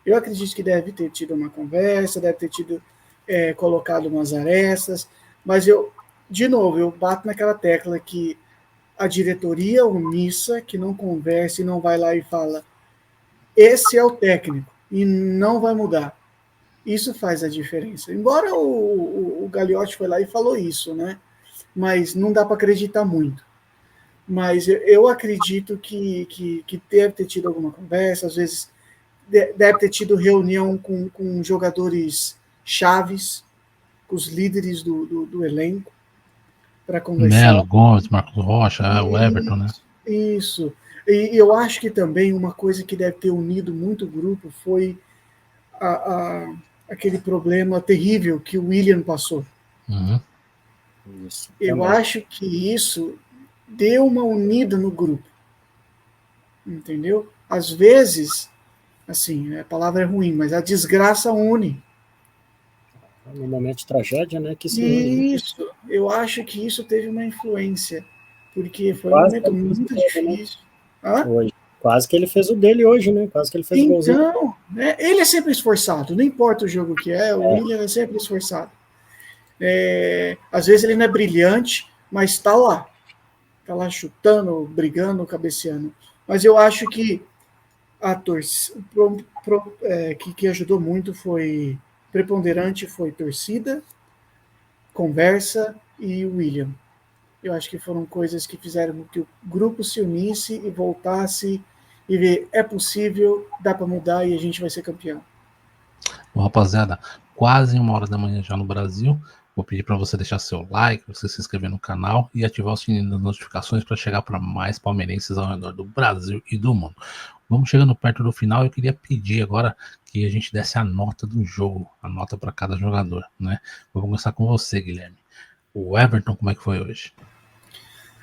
Eu acredito que deve ter tido uma conversa, deve ter tido colocado umas arestas, mas de novo, eu bato naquela tecla que a diretoria omissa, que não conversa e não vai lá e fala, esse é o técnico, e não vai mudar. Isso faz a diferença. Embora o Gagliotti foi lá e falou isso, né? Mas não dá para acreditar muito. Mas eu acredito que deve ter tido alguma conversa, às vezes deve ter tido reunião com jogadores chaves, com os líderes do elenco, para conversar. Melo, Gomes, Marcos Rocha, o Everton, né? Isso. E eu acho que também uma coisa que deve ter unido muito o grupo foi aquele problema terrível que o William passou. Uhum. Isso, eu acho que isso deu uma unida no grupo. Entendeu? Às vezes, assim, a palavra é ruim, mas a desgraça une. No momento de tragédia, né? Que se isso, eu acho que isso teve uma influência, porque foi um momento muito difícil. Hoje. Quase que ele fez o dele hoje, né? Quase que ele fez o golzinho. Então, né, ele é sempre esforçado, não importa o jogo que é, o William é sempre esforçado. Às vezes ele não é brilhante, mas está lá chutando, brigando, cabeceando. Mas eu acho que a torcida que ajudou muito foi preponderante, foi torcida, conversa e William. Eu acho que foram coisas que fizeram com que o grupo se unisse e voltasse e ver, é possível, dá para mudar e a gente vai ser campeão. Bom, rapaziada, quase 1h da manhã já no Brasil. Vou pedir para você deixar seu like, você se inscrever no canal e ativar o sininho das notificações para chegar para mais palmeirenses ao redor do Brasil e do mundo. Vamos chegando perto do final. Eu queria pedir agora que a gente desse a nota do jogo, a nota para cada jogador, né? Vou começar com você, Guilherme. O Everton, como é que foi hoje?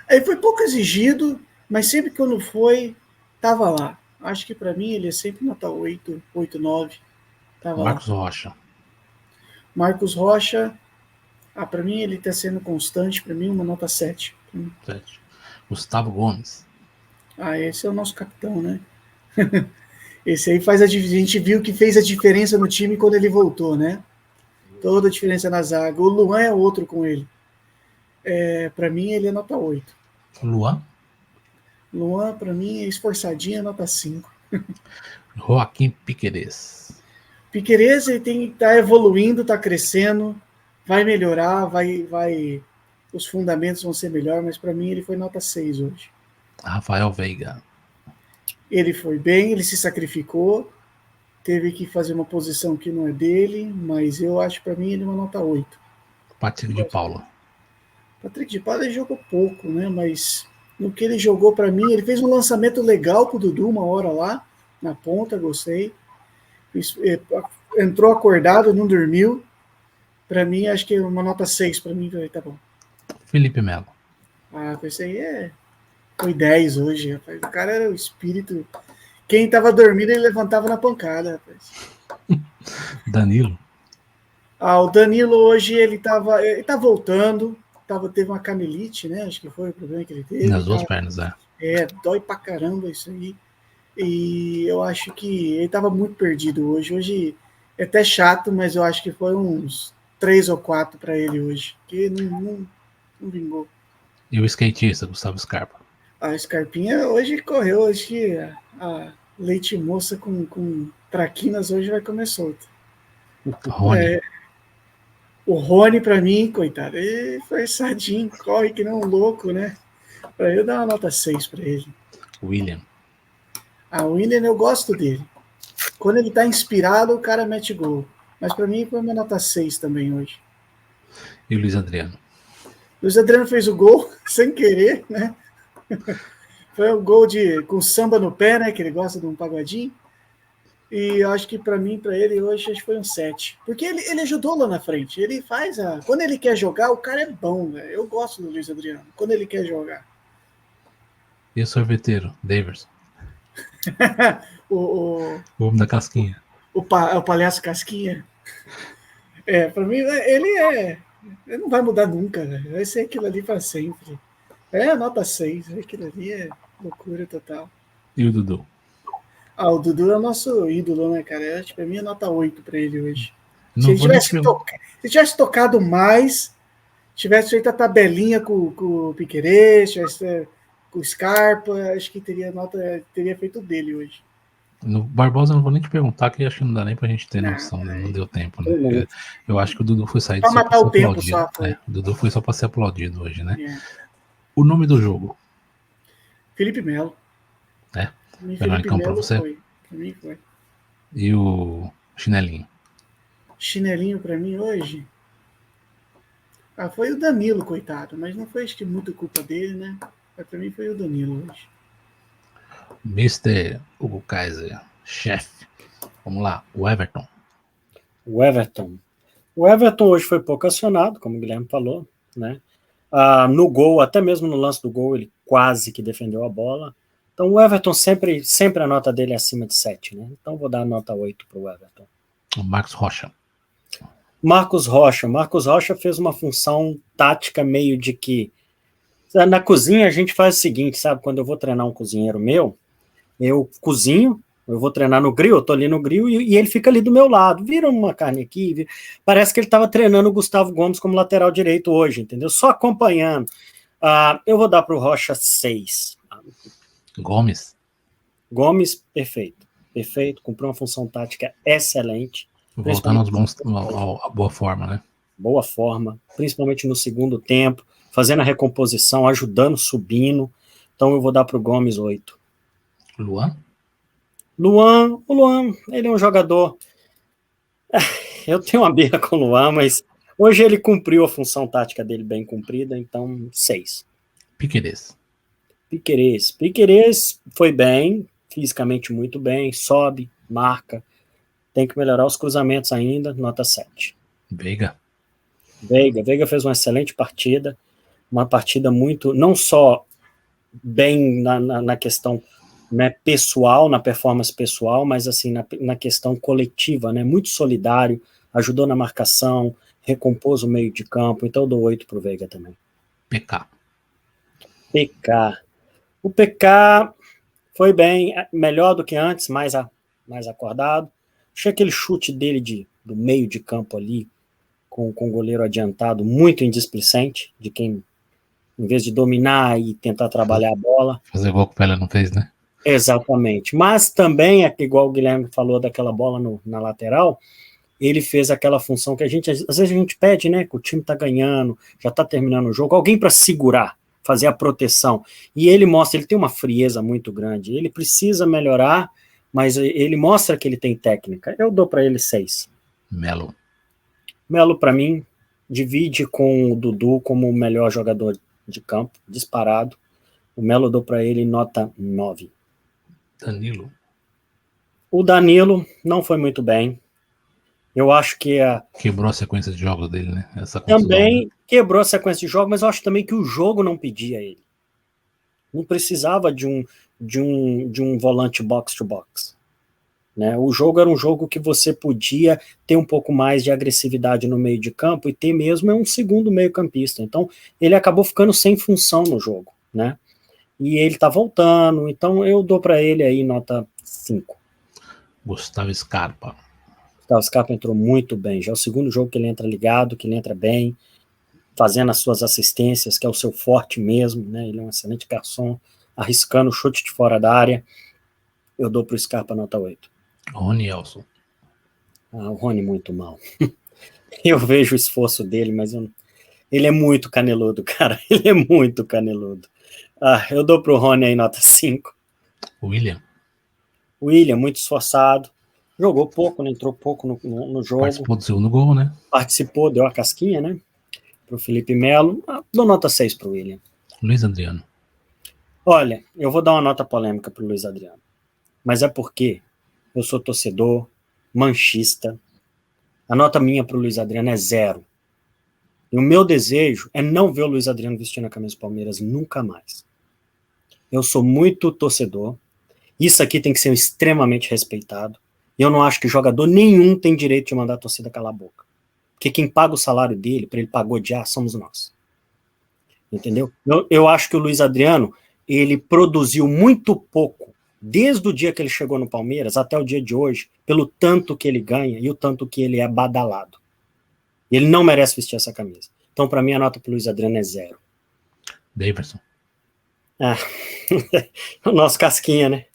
Ele foi pouco exigido, mas sempre quando foi, estava lá. Acho que para mim ele é sempre nota 8, 9. Marcos Rocha. Marcos Rocha, para mim ele está sendo constante, para mim uma nota 7. 7. Gustavo Gomes. Esse é o nosso capitão, né? Esse aí faz a gente viu que fez a diferença no time quando ele voltou, né? Toda a diferença na zaga. O Luan é outro com ele. Para mim, ele é nota 8. Luan. Luan, para mim, é esforçadinho, é nota 5. Joaquim Piquerez. Piquerez, ele tem que estar evoluindo, está crescendo, vai melhorar, os fundamentos vão ser melhores, mas para mim ele foi nota 6 hoje. Rafael Veiga. Ele foi bem, ele se sacrificou, teve que fazer uma posição que não é dele, mas eu acho para mim ele é uma nota 8. Patrick de Paula. Patrick de Paula ele jogou pouco, né? Mas no que ele jogou para mim, ele fez um lançamento legal com o Dudu uma hora lá, na ponta, gostei. Entrou acordado, não dormiu. Para mim, acho que uma nota 6 para mim, tá bom. Felipe Melo. Esse aí foi 10 hoje, rapaz. O cara era o espírito. Quem tava dormindo, ele levantava na pancada, rapaz. Danilo. O Danilo hoje, ele tá voltando. Teve uma canelite, né? Acho que foi o problema que ele teve. Nas duas pernas, dói pra caramba isso aí. E eu acho que ele tava muito perdido hoje. Hoje é até chato, mas eu acho que foi uns 3 ou 4 para ele hoje. Que não vingou. E o skatista, Gustavo Scarpa. A Scarpinha hoje correu. Hoje a leite moça com traquinas hoje vai comer solto. Rony. O Rony, para mim, coitado, ele forçadinho, corre que não um louco, né? Para eu dar uma nota 6 para ele. William. O William, eu gosto dele. Quando ele tá inspirado, o cara mete gol. Mas para mim foi uma nota 6 também hoje. E o Luiz Adriano. Luiz Adriano fez o gol sem querer, né? Foi um gol com samba no pé, né? Que ele gosta de um pagodinho. E eu acho que para mim, para ele, hoje acho que foi um 7. Porque ele ajudou lá na frente. Ele faz Quando ele quer jogar, o cara é bom, né? Eu gosto do Luiz Adriano. Quando ele quer jogar. E o sorveteiro, Daverson. o homem da casquinha. O palhaço casquinha. Para mim, ele não vai mudar nunca, né? Vai ser aquilo ali para sempre. Nota 6. Aquilo ali é loucura total. E o Dudu? O Dudu é o nosso ídolo, né, cara? Para mim é nota 8 para ele hoje. Se ele tivesse tocado mais, tivesse feito a tabelinha com o Piquerez, com o Scarpa, acho que teria feito dele hoje. No Barbosa eu não vou nem te perguntar, que acho que não dá nem pra gente ter noção, né? Não deu tempo, né? Eu acho que o Dudu foi saído só pra ser aplaudido. O Dudu foi só pra ser aplaudido hoje, né? O nome do jogo? Felipe Melo. Felipe Melo, você? Pra mim foi. E o Chinelinho? Chinelinho pra mim hoje? Foi o Danilo, coitado, mas não foi acho que muito culpa dele, né? Mas pra mim foi o Danilo hoje. Mr. Hugo Kaiser, chefe. Vamos lá, o Everton. O Everton hoje foi pouco acionado, como o Guilherme falou, né? No gol, até mesmo no lance do gol, ele quase que defendeu a bola. Então o Everton sempre a nota dele é acima de 7, né? Então vou dar a nota 8 para o Everton. O Marcos Rocha. Marcos Rocha fez uma função tática meio de que... Na cozinha a gente faz o seguinte, sabe? Quando eu vou treinar um cozinheiro meu, eu cozinho, eu vou treinar no grill, eu tô ali no grill e ele fica ali do meu lado, vira uma carne aqui, parece que ele estava treinando o Gustavo Gomes como lateral direito hoje, entendeu? Só acompanhando. Eu vou dar para o Rocha 6. Gomes, perfeito, cumpriu uma função tática excelente. Voltando à boa forma, né? Boa forma, principalmente no segundo tempo, fazendo a recomposição, ajudando, subindo. Então eu vou dar para o Gomes 8. Luan, ele é um jogador... Eu tenho uma birra com o Luan, mas hoje ele cumpriu a função tática dele bem cumprida, então 6. Piquerez foi bem, fisicamente muito bem, sobe, marca, tem que melhorar os cruzamentos ainda, nota 7. Veiga fez uma excelente partida, uma partida muito, não só bem na questão, né, pessoal, na performance pessoal, mas assim, na questão coletiva, né, muito solidário, ajudou na marcação, recompôs o meio de campo, então eu dou 8 para o Veiga também. PK. PK. O PK foi bem, melhor do que antes, mais acordado. Achei aquele chute dele do meio de campo ali, com o goleiro adiantado, muito indisplicente, de quem, em vez de dominar e tentar trabalhar a bola. Fazer gol que o Pelé não fez, né? Exatamente. Mas também, igual o Guilherme falou daquela bola na lateral, ele fez aquela função que às vezes a gente pede, né? Que o time tá ganhando, já tá terminando o jogo, alguém para segurar, fazer a proteção. E ele mostra, ele tem uma frieza muito grande. Ele precisa melhorar, mas ele mostra que ele tem técnica. Eu dou para ele 6. Melo. Melo, para mim, divide com o Dudu como o melhor jogador de campo, disparado. O Melo dou para ele nota 9. Danilo. O Danilo não foi muito bem. Eu acho que quebrou a sequência de jogos dele, né? Essa também quebrou a sequência de jogos, mas eu acho também que o jogo não pedia ele. Não precisava de um volante box-to-box. Né? O jogo era um jogo que você podia ter um pouco mais de agressividade no meio de campo e ter mesmo um segundo meio-campista. Então, ele acabou ficando sem função no jogo. Né? E ele tá voltando, então eu dou para ele aí nota 5. Gustavo Scarpa. O Scarpa entrou muito bem. Já é o segundo jogo que ele entra ligado, que ele entra bem, fazendo as suas assistências, que é o seu forte mesmo, né? Ele é um excelente garçom, arriscando o chute de fora da área. Eu dou pro Scarpa nota 8. Rony Elson. O Rony muito mal. Eu vejo o esforço dele, mas ele é muito caneludo, cara. Ele é muito caneludo. Eu dou pro Rony aí nota 5. William, muito esforçado. Jogou pouco, né? Entrou pouco no jogo. Participou do segundo gol, né? Participou, deu a casquinha, né? Pro Felipe Melo. Dou nota 6 pro William. Luiz Adriano. Olha, eu vou dar uma nota polêmica pro Luiz Adriano. Mas é porque eu sou torcedor, manchista. A nota minha pro Luiz Adriano é 0. E o meu desejo é não ver o Luiz Adriano vestindo a camisa do Palmeiras nunca mais. Eu sou muito torcedor. Isso aqui tem que ser extremamente respeitado. E eu não acho que jogador nenhum tem direito de mandar a torcida calar a boca. Porque quem paga o salário dele, para ele pagodear, somos nós. Entendeu? Eu acho que o Luiz Adriano, ele produziu muito pouco, desde o dia que ele chegou no Palmeiras até o dia de hoje, pelo tanto que ele ganha e o tanto que ele é badalado. Ele não merece vestir essa camisa. Então, para mim, a nota para o Luiz Adriano é 0. Daverson. O nosso casquinha, né?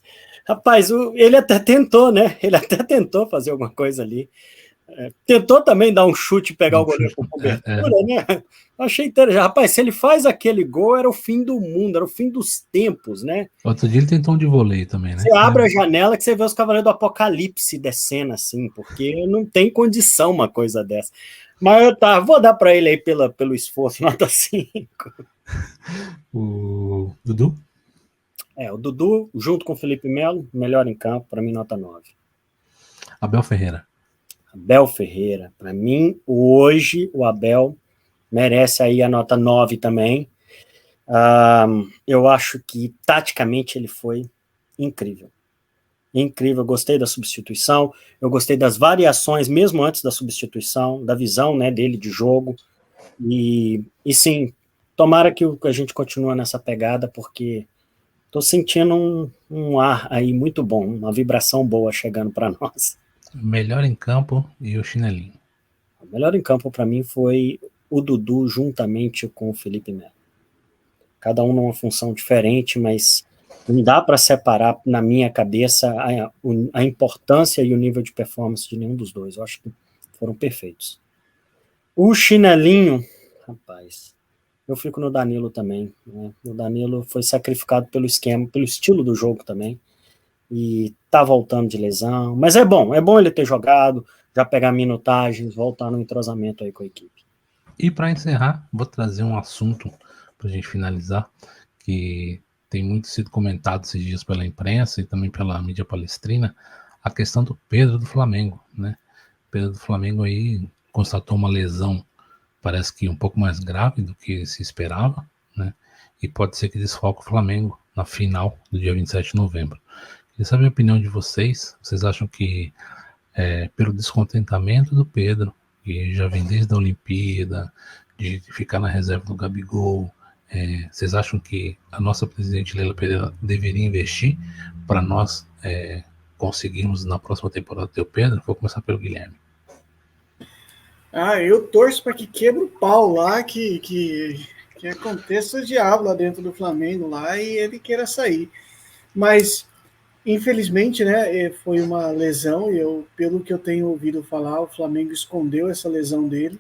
Rapaz, ele até tentou, né? Ele até tentou fazer alguma coisa ali. Tentou também dar um chute e pegar o goleiro com cobertura, né? Achei interessante. Rapaz, se ele faz aquele gol, era o fim do mundo, era o fim dos tempos, né? Outro dia ele tentou um de vôlei também, né? Você abre a janela que você vê os Cavaleiros do Apocalipse descendo assim, porque não tem condição uma coisa dessa. Mas eu vou dar para ele aí pelo esforço, nota 5. O Dudu? O Dudu, junto com o Felipe Melo, melhor em campo, para mim, nota 9. Abel Ferreira. Abel Ferreira, para mim, hoje, o Abel merece aí a nota 9 também. Eu acho que, taticamente, ele foi incrível. Incrível, eu gostei da substituição, eu gostei das variações, mesmo antes da substituição, da visão, né, dele de jogo, e sim, tomara que a gente continue nessa pegada, porque estou sentindo um ar aí muito bom, uma vibração boa chegando para nós. Melhor em campo e o chinelinho. O melhor em campo para mim foi o Dudu juntamente com o Felipe Melo. Cada um numa função diferente, mas não dá para separar na minha cabeça a importância e o nível de performance de nenhum dos dois. Eu acho que foram perfeitos. O chinelinho, rapaz, eu fico no Danilo também. Né? O Danilo foi sacrificado pelo esquema, pelo estilo do jogo também. E tá voltando de lesão. Mas é bom ele ter jogado, já pegar minutagens, voltar no entrosamento aí com a equipe. E para encerrar, vou trazer um assunto para a gente finalizar, que tem muito sido comentado esses dias pela imprensa e também pela mídia palestrina, a questão do Pedro do Flamengo, né? Pedro do Flamengo aí constatou uma lesão, parece que um pouco mais grave do que se esperava, né? E pode ser que desfalque o Flamengo na final do dia 27 de novembro. Queria saber a opinião de vocês. Vocês acham que pelo descontentamento do Pedro, que já vem desde a Olimpíada, de ficar na reserva do Gabigol. Vocês acham que a nossa presidente Leila Pereira deveria investir para nós conseguirmos na próxima temporada ter o Pedro? Vou começar pelo Guilherme. Eu torço para que quebre o pau lá, que aconteça o diabo lá dentro do Flamengo lá e ele queira sair. Mas, infelizmente, né, foi uma lesão e pelo que eu tenho ouvido falar, o Flamengo escondeu essa lesão dele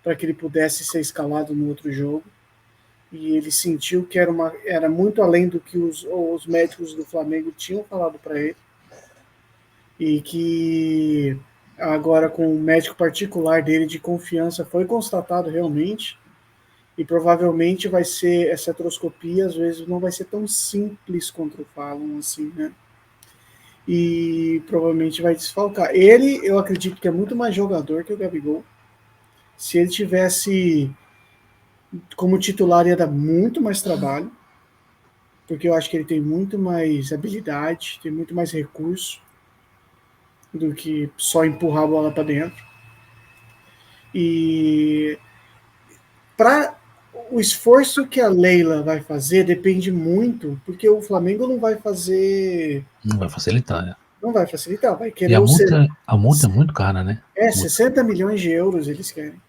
para que ele pudesse ser escalado no outro jogo. E ele sentiu que era muito além do que os médicos do Flamengo tinham falado para ele. E que agora, com o médico particular dele de confiança, foi constatado realmente. E provavelmente vai ser essa artroscopia, às vezes não vai ser tão simples quanto falam, assim, né? E provavelmente vai desfalcar. Ele, eu acredito que é muito mais jogador que o Gabigol. Se ele tivesse como titular, ia dar muito mais trabalho, porque eu acho que ele tem muito mais habilidade, tem muito mais recurso do que só empurrar a bola para dentro. E para o esforço que a Leila vai fazer depende muito, porque o Flamengo não vai fazer... Não vai facilitar, né? Não vai facilitar, vai querer... E a multa é muito cara, né? 60 milhões de euros eles querem.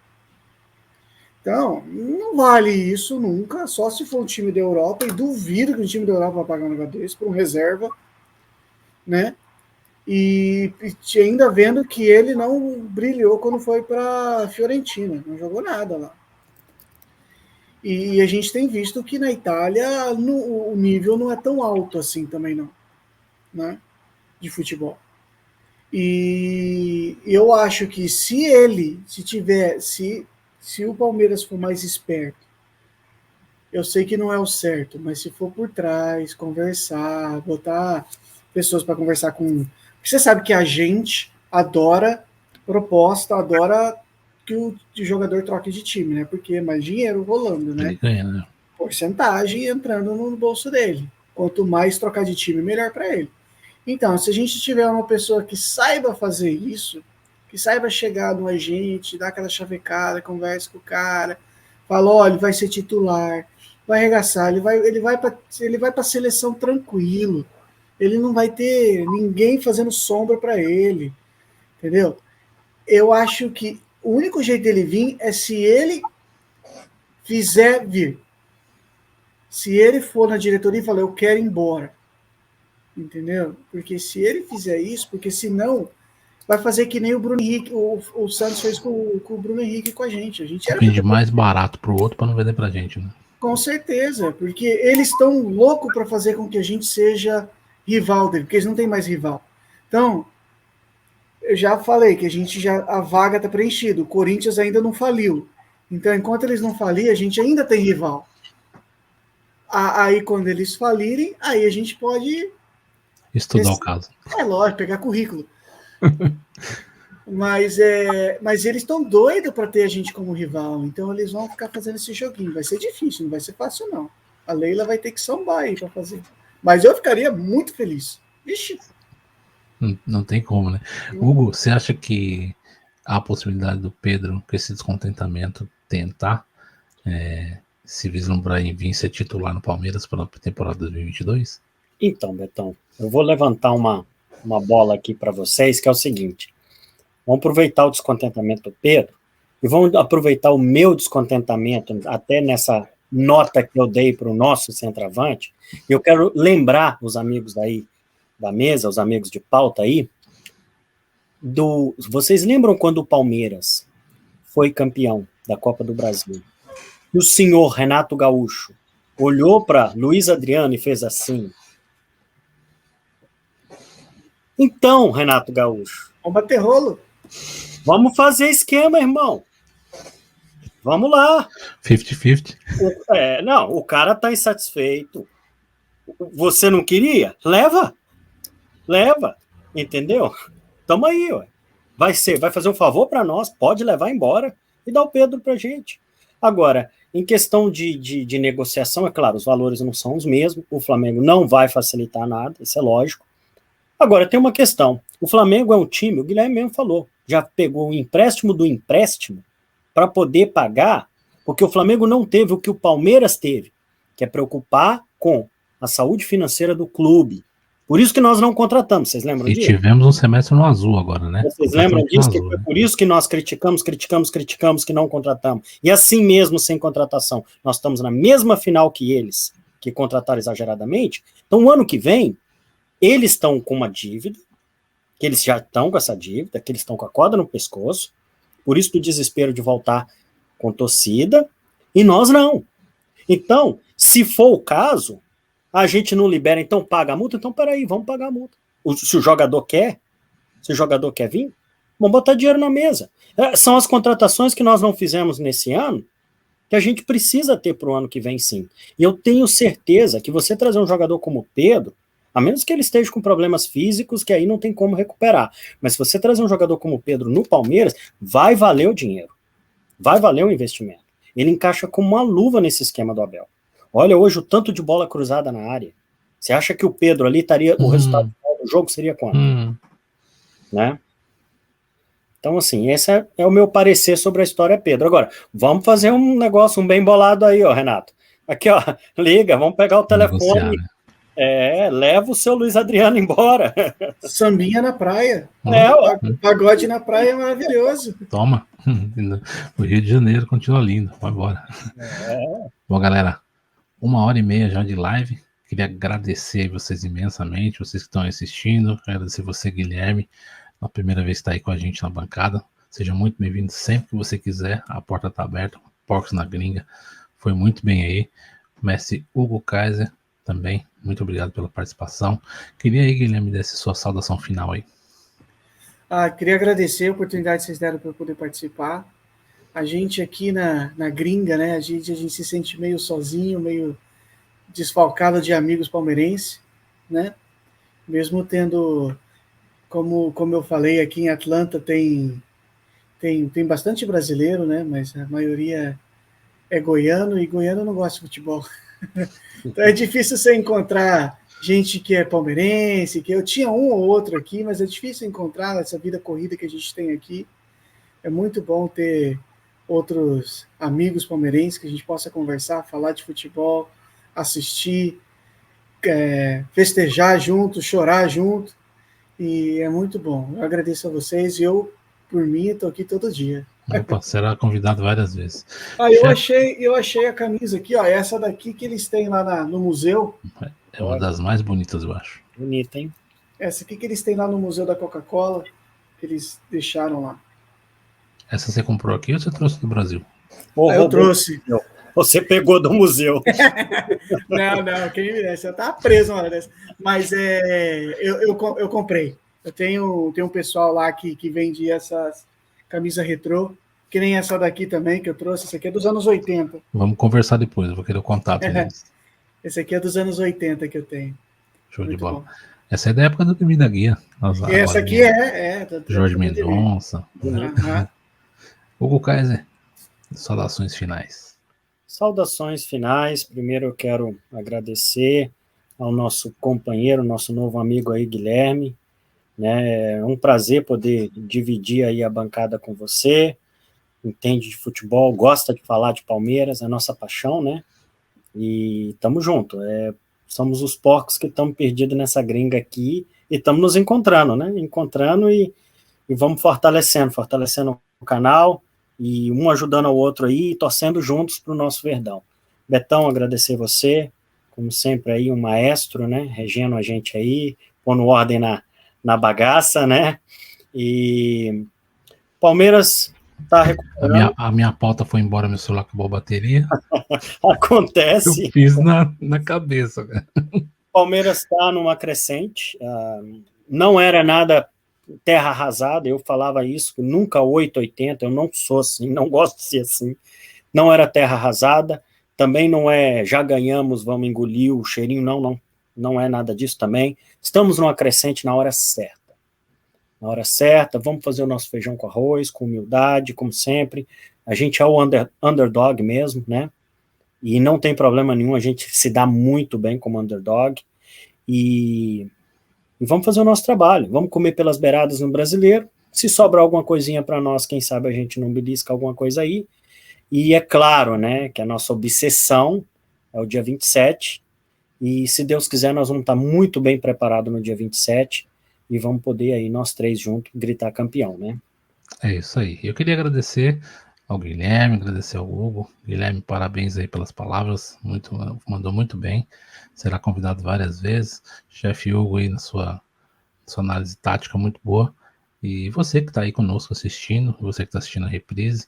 Então, não vale isso nunca, só se for um time da Europa, e duvido que um time da Europa vai pagar um negócio desse por um reserva, né? E ainda vendo que ele não brilhou quando foi para a Fiorentina, não jogou nada lá. E a gente tem visto que na Itália o nível não é tão alto assim também não, né? De futebol. E eu acho que se o Palmeiras for mais esperto, eu sei que não é o certo, mas se for por trás, conversar, botar pessoas para conversar com... Porque você sabe que a gente adora proposta, adora que o jogador troque de time, né? Porque é mais dinheiro rolando, né? Ele ganha, né? Porcentagem entrando no bolso dele. Quanto mais trocar de time, melhor para ele. Então, se a gente tiver uma pessoa que saiba fazer isso, que saiba chegar no agente, dar aquela chavecada, conversa com o cara, fala, olha, ele vai ser titular, vai arregaçar, ele vai para a seleção tranquilo, ele não vai ter ninguém fazendo sombra para ele, entendeu? Eu acho que o único jeito dele vir é se ele fizer vir. Se ele for na diretoria e falar, eu quero ir embora, entendeu? Porque se ele fizer isso, porque senão vai fazer que nem o Bruno Henrique, o Santos fez com o Bruno Henrique com a gente. Vende mais barato pro outro para não vender pra gente, né? Com certeza, porque eles estão loucos para fazer com que a gente seja rival dele, porque eles não têm mais rival. Então, eu já falei que a vaga está preenchida, o Corinthians ainda não faliu. Então, enquanto eles não falirem, a gente ainda tem rival. Aí, quando eles falirem, aí a gente pode... Estudar o caso. Lógico, pegar currículo. Mas eles estão doidos para ter a gente como rival, então eles vão ficar fazendo esse joguinho. Vai ser difícil, não vai ser fácil, não. A Leila vai ter que sambar aí para fazer. Mas eu ficaria muito feliz. Ixi. Não tem como, né? Hugo, você acha que há a possibilidade do Pedro, com esse descontentamento, tentar se vislumbrar em vir ser titular no Palmeiras para a temporada 2022? Então, Betão, eu vou levantar uma bola aqui para vocês, que é o seguinte: vamos aproveitar o descontentamento do Pedro e vamos aproveitar o meu descontentamento, até nessa nota que eu dei para o nosso centroavante. Eu quero lembrar os amigos aí da mesa, os amigos de pauta aí, vocês lembram quando o Palmeiras foi campeão da Copa do Brasil? E o senhor Renato Gaúcho olhou para Luiz Adriano e fez assim: então, Renato Gaúcho, vamos bater rolo. Vamos fazer esquema, irmão. Vamos lá. 50-50. Não, o cara tá insatisfeito. Você não queria? Leva, entendeu? Tamo aí, ué. Vai fazer um favor para nós, pode levar embora e dar o Pedro pra gente. Agora, em questão de negociação, é claro, os valores não são os mesmos, o Flamengo não vai facilitar nada, isso é lógico. Agora, tem uma questão. O Flamengo é um time, o Guilherme mesmo falou, já pegou o empréstimo do empréstimo para poder pagar, porque o Flamengo não teve o que o Palmeiras teve, que é preocupar com a saúde financeira do clube. Por isso que nós não contratamos, vocês lembram disso? E tivemos um semestre no azul agora, né? Vocês lembram disso? Azul, Foi por isso que nós criticamos que não contratamos. E assim mesmo, sem contratação, nós estamos na mesma final que eles, que contrataram exageradamente. Então, o ano que vem, eles estão com uma dívida, que eles já estão com essa dívida, que eles estão com a corda no pescoço, por isso do desespero de voltar com torcida, e nós não. Então, se for o caso, a gente não libera, então paga a multa, então peraí, vamos pagar a multa. Se o jogador quer vir, vamos botar dinheiro na mesa. São as contratações que nós não fizemos nesse ano, que a gente precisa ter para o ano que vem, sim. E eu tenho certeza que você trazer um jogador como o Pedro, a menos que ele esteja com problemas físicos, que aí não tem como recuperar, mas se você trazer um jogador como o Pedro no Palmeiras, vai valer o dinheiro, vai valer o investimento. Ele encaixa como uma luva nesse esquema do Abel. Olha hoje o tanto de bola cruzada na área. Você acha que o Pedro ali estaria, o resultado do jogo seria quanto? Né? Então, assim, esse é o meu parecer sobre a história Pedro. Agora, vamos fazer um negócio, um bem bolado aí, ó, Renato. Aqui, ó, liga, vamos pegar o telefone. Leva o seu Luiz Adriano embora. Sambinha na praia. Pagode na praia é maravilhoso. Toma. O Rio de Janeiro continua lindo. Vai embora. Bom, galera, 1h30 já de live. Queria agradecer vocês imensamente, vocês que estão assistindo. Agradecer você, Guilherme, a primeira vez que está aí com a gente na bancada. Seja muito bem-vindo sempre que você quiser. A porta está aberta. Porcos na Gringa. Foi muito bem aí. Mestre Hugo Kaiser também. Muito obrigado pela participação. Queria aí, Guilherme, desse sua saudação final aí. Queria agradecer a oportunidade que vocês deram para eu poder participar. A gente aqui na Gringa, né? A gente se sente meio sozinho, meio desfalcado de amigos palmeirenses, né? Mesmo tendo, como eu falei, aqui em Atlanta tem bastante brasileiro, né? Mas a maioria é goiano, e goiano não gosta de futebol. Então é difícil você encontrar gente que é palmeirense, que eu tinha um ou outro aqui, mas é difícil encontrar essa vida corrida que a gente tem aqui. É muito bom ter outros amigos palmeirenses que a gente possa conversar, falar de futebol, assistir, festejar junto, chorar junto, e é muito bom. Eu agradeço a vocês, e eu, por mim, estou aqui todo dia. Opa, será convidado várias vezes. Eu achei a camisa aqui, ó, essa daqui que eles têm lá no museu. É uma das mais bonitas, eu acho. Bonita, hein? Essa aqui que eles têm lá no Museu da Coca-Cola, que eles deixaram lá. Essa você comprou aqui ou você trouxe do Brasil? Eu trouxe. Você pegou do museu. Não, quem me merece, você tá preso uma hora dessa. Mas eu comprei. Eu tenho um pessoal lá que vende essas camisas retrô, que nem essa daqui também, que eu trouxe. Essa aqui é dos anos 80. Vamos conversar depois, eu vou querer o contato deles. Esse aqui é dos anos 80 que eu tenho. Show de bola. Bom. Essa é da época do Bebida Guia. Essa aqui Jorge Mendonça. Hugo Kaiser, saudações finais. Saudações finais. Primeiro eu quero agradecer ao nosso companheiro, nosso novo amigo aí, Guilherme. É um prazer poder dividir aí a bancada com você. Entende de futebol, gosta de falar de Palmeiras, é a nossa paixão, né? E estamos juntos. Somos os porcos que estamos perdidos nessa gringa aqui e estamos nos encontrando, né? Encontrando e vamos fortalecendo o canal e um ajudando ao outro aí e torcendo juntos para o nosso Verdão. Betão, agradecer você, como sempre aí, um maestro, né? Regendo a gente aí, pondo ordem na bagaça, né? E Palmeiras tá recuperando. A minha pauta foi embora, meu celular acabou a bateria. Acontece. Eu fiz na cabeça, cara. Palmeiras está numa crescente. Não era nada terra arrasada, eu falava isso, nunca 880, eu não sou assim, não gosto de ser assim. Não era terra arrasada, também não é já ganhamos, vamos engolir o cheirinho, não é nada disso também. Estamos numa crescente na hora certa. Na hora certa, vamos fazer o nosso feijão com arroz, com humildade, como sempre. A gente é o underdog mesmo, né? E não tem problema nenhum, a gente se dá muito bem como underdog. E e vamos fazer o nosso trabalho. Vamos comer pelas beiradas no Brasileiro. Se sobrar alguma coisinha para nós, quem sabe a gente não belisca alguma coisa aí. E é claro, né, que a nossa obsessão é o dia 27, e se Deus quiser nós vamos estar muito bem preparados no dia 27, e vamos poder aí, nós três juntos, gritar campeão, né? É isso aí. Eu queria agradecer ao Guilherme, agradecer ao Hugo. Guilherme, parabéns aí pelas palavras, mandou muito bem. Será convidado várias vezes. Chefe Hugo aí na sua análise tática muito boa. E você que está aí conosco assistindo, você que está assistindo a reprise,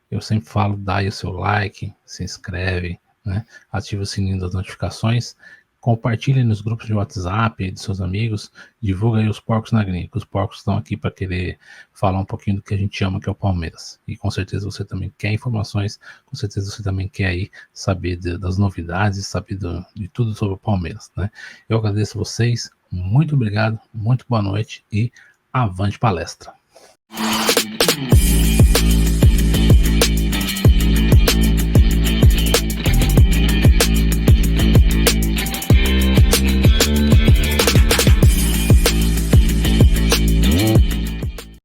eu sempre falo, dá aí o seu like, se inscreve, né? Ativa o sininho das notificações, compartilhe nos grupos de WhatsApp de seus amigos, divulga aí os Porcos na Gringa, que os porcos estão aqui para querer falar um pouquinho do que a gente ama, que é o Palmeiras. E com certeza você também quer informações, com certeza você também quer aí saber das novidades, saber de tudo sobre o Palmeiras, né? Eu agradeço vocês, muito obrigado, muito boa noite e avante palestra.